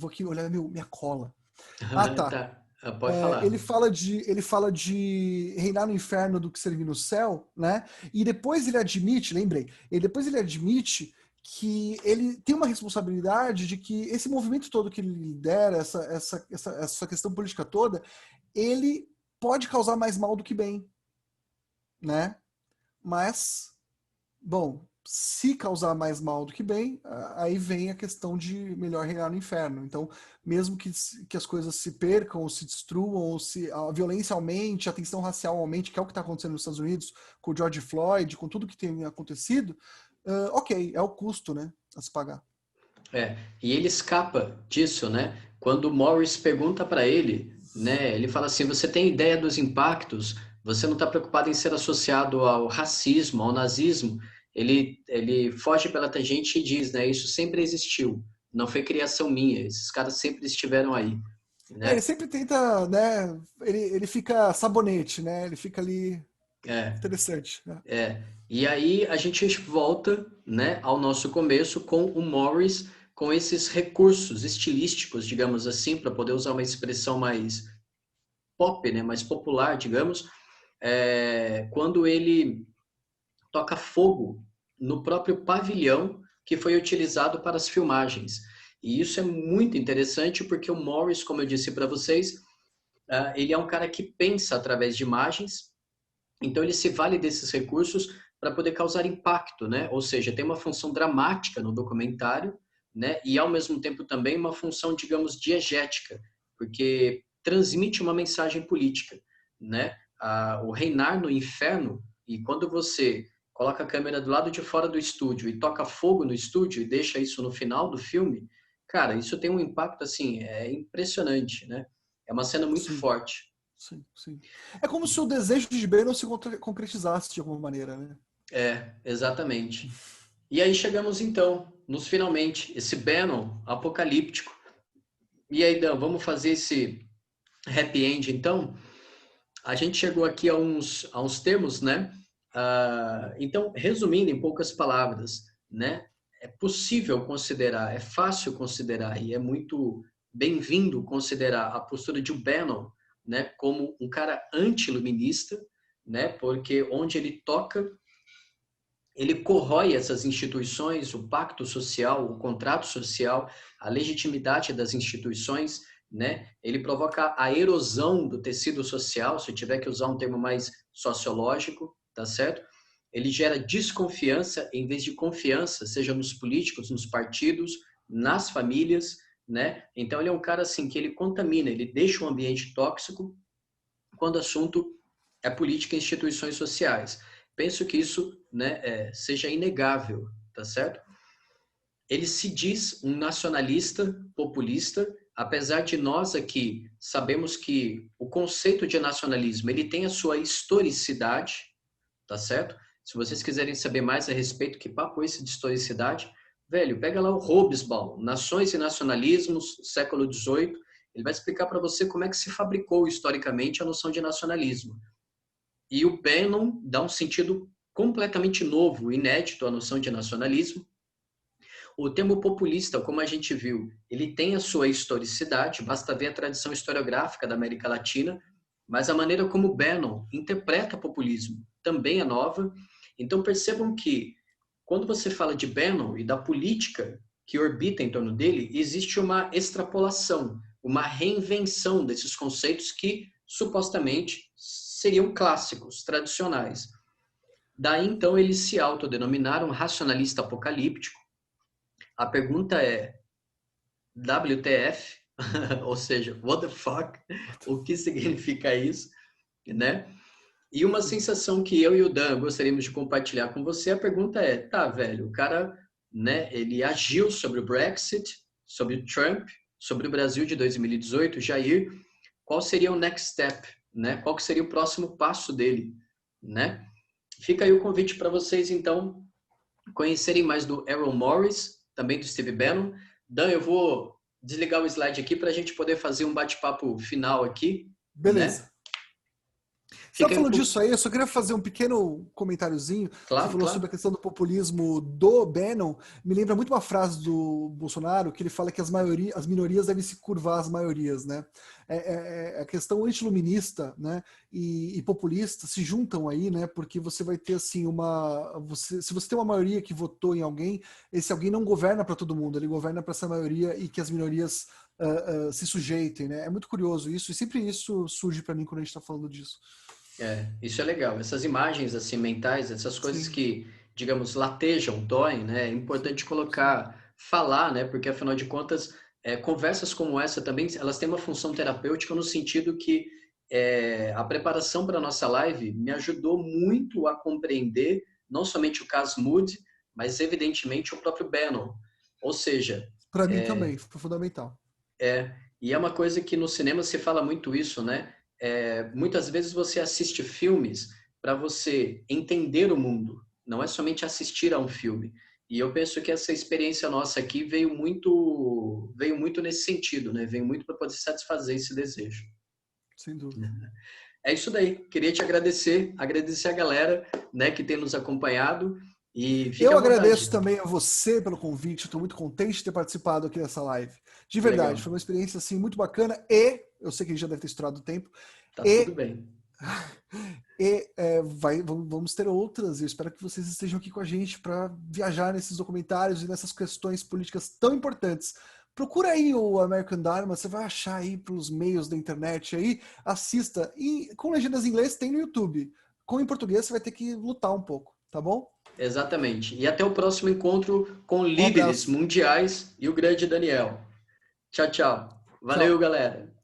aqui olhar minha cola. Tá. Tá. Pode falar. Ele fala de reinar no inferno do que servir no céu, né? E depois ele admite, lembrei, depois ele admite que ele tem uma responsabilidade de que esse movimento todo que ele lidera, essa questão política toda, ele pode causar mais mal do que bem, né? Mas, bom, se causar mais mal do que bem, aí vem a questão de melhor reinar no inferno. Então, mesmo que as coisas se percam, ou se destruam, ou se a violência aumente, a tensão racial aumente, que é o que está acontecendo nos Estados Unidos, com o George Floyd, com tudo que tem acontecido, ok, é o custo, né, a se pagar. E ele escapa disso, né? Quando o Morris pergunta para ele, né? Ele fala assim: você tem ideia dos impactos? Você não está preocupado em ser associado ao racismo, ao nazismo? Ele foge pela tangente e diz, né? Isso sempre existiu, não foi criação minha. Esses caras sempre estiveram aí, né? Ele sempre tenta, né? Ele fica sabonete, né? Ele fica ali interessante. Né? E aí a gente volta, né, ao nosso começo com o Morris, com esses recursos estilísticos, digamos assim, para poder usar uma expressão mais pop, né, mais popular, digamos, quando ele toca fogo no próprio pavilhão que foi utilizado para as filmagens. E isso é muito interessante porque o Morris, como eu disse para vocês, ele é um cara que pensa através de imagens, então ele se vale desses recursos para poder causar impacto, né? Ou seja, tem uma função dramática no documentário, né? E ao mesmo tempo também uma função, digamos, diegética, porque transmite uma mensagem política, né? O reinar no inferno, e quando você coloca a câmera do lado de fora do estúdio e toca fogo no estúdio e deixa isso no final do filme, cara, isso tem um impacto assim, impressionante, né? É uma cena muito forte. Sim, sim. É como se o desejo de Bannon se concretizasse de alguma maneira, né? Exatamente. E aí chegamos então, nos finalmente, esse Bannon apocalíptico. E aí, Dan, vamos fazer esse happy end então? A gente chegou aqui a uns termos, né? Então, resumindo em poucas palavras, né? É possível considerar, é fácil considerar e é muito bem-vindo considerar a postura de Bannon, né, como um cara anti-iluminista, né? Porque onde ele toca, ele corrói essas instituições, o pacto social, o contrato social, a legitimidade das instituições, né? Ele provoca a erosão do tecido social, se eu tiver que usar um termo mais sociológico, tá certo? Ele gera desconfiança em vez de confiança, seja nos políticos, nos partidos, nas famílias, né? Então ele é um cara assim que ele contamina, ele deixa um ambiente tóxico quando o assunto é política e instituições sociais. Penso que isso, né, seja inegável, tá certo? Ele se diz um nacionalista populista, apesar de nós aqui sabemos que o conceito de nacionalismo ele tem a sua historicidade, tá certo? Se vocês quiserem saber mais a respeito, que papo é esse de historicidade, velho, pega lá o Hobsbawm, Nações e Nacionalismos, século XVIII, ele vai explicar para você como é que se fabricou historicamente a noção de nacionalismo. E o Bannon dá um sentido completamente novo, inédito à noção de nacionalismo. O termo populista, como a gente viu, ele tem a sua historicidade, basta ver a tradição historiográfica da América Latina, mas a maneira como Bannon interpreta populismo também é nova. Então percebam que quando você fala de Bannon e da política que orbita em torno dele, existe uma extrapolação, uma reinvenção desses conceitos que supostamente seriam clássicos, tradicionais. Daí então eles se autodenominaram racionalista apocalíptico. A pergunta é WTF, ou seja, what the fuck, o que significa isso, né? E uma sensação que eu e o Dan gostaríamos de compartilhar com você, a pergunta é, tá, velho, o cara, né, ele agiu sobre o Brexit, sobre o Trump, sobre o Brasil de 2018, Jair, qual seria o next step, né? Qual que seria o próximo passo dele, né? Fica aí o convite para vocês, então, conhecerem mais do Errol Morris, também do Steve Bannon. Dan, eu vou desligar o slide aqui para a gente poder fazer um bate-papo final aqui, Beleza. né? Você está falando disso aí, eu só queria fazer um pequeno comentáriozinho. Claro, Você falou sobre a questão do populismo do Bannon. Me lembra muito uma frase do Bolsonaro, que ele fala que as minorias devem se curvar às maiorias, né? A questão antiluminista, né, e populista se juntam aí, né? Porque você vai ter assim se você tem uma maioria que votou em alguém, esse alguém não governa para todo mundo, ele governa para essa maioria e que as minorias se sujeitem, né? É muito curioso isso, e sempre isso surge para mim quando a gente está falando disso. Isso é legal. Essas imagens assim mentais, essas coisas Sim. que, digamos, latejam, doem, né? É importante colocar, falar, né? Porque afinal de contas, conversas como essa também, elas têm uma função terapêutica no sentido que a preparação para a nossa live me ajudou muito a compreender não somente o caso Moody, mas evidentemente o próprio Bannon. Ou seja, Para mim também, foi fundamental. E é uma coisa que no cinema se fala muito isso, né? Muitas vezes você assiste filmes para você entender o mundo, não é somente assistir a um filme. E eu penso que essa experiência nossa aqui veio muito nesse sentido, né? Veio muito para poder satisfazer esse desejo. Sem dúvida. É isso daí. Queria te agradecer a galera, né, que tem nos acompanhado. E fique Eu à vontade. agradeço também a você pelo convite, estou muito contente de ter participado aqui dessa live. De verdade, Legal. foi uma experiência assim muito bacana e eu sei que a gente já deve ter estourado o tempo. Tá tudo bem. Vamos ter outras, e eu espero que vocês estejam aqui com a gente para viajar nesses documentários e nessas questões políticas tão importantes. Procura aí o American Dharma, você vai achar aí pelos meios da internet aí, assista. E com legendas em inglês tem no YouTube. Com em português você vai ter que lutar um pouco, tá bom? Exatamente. E até o próximo encontro com líderes mundiais e o grande Daniel. Tchau, tchau. Valeu, Tchau. galera.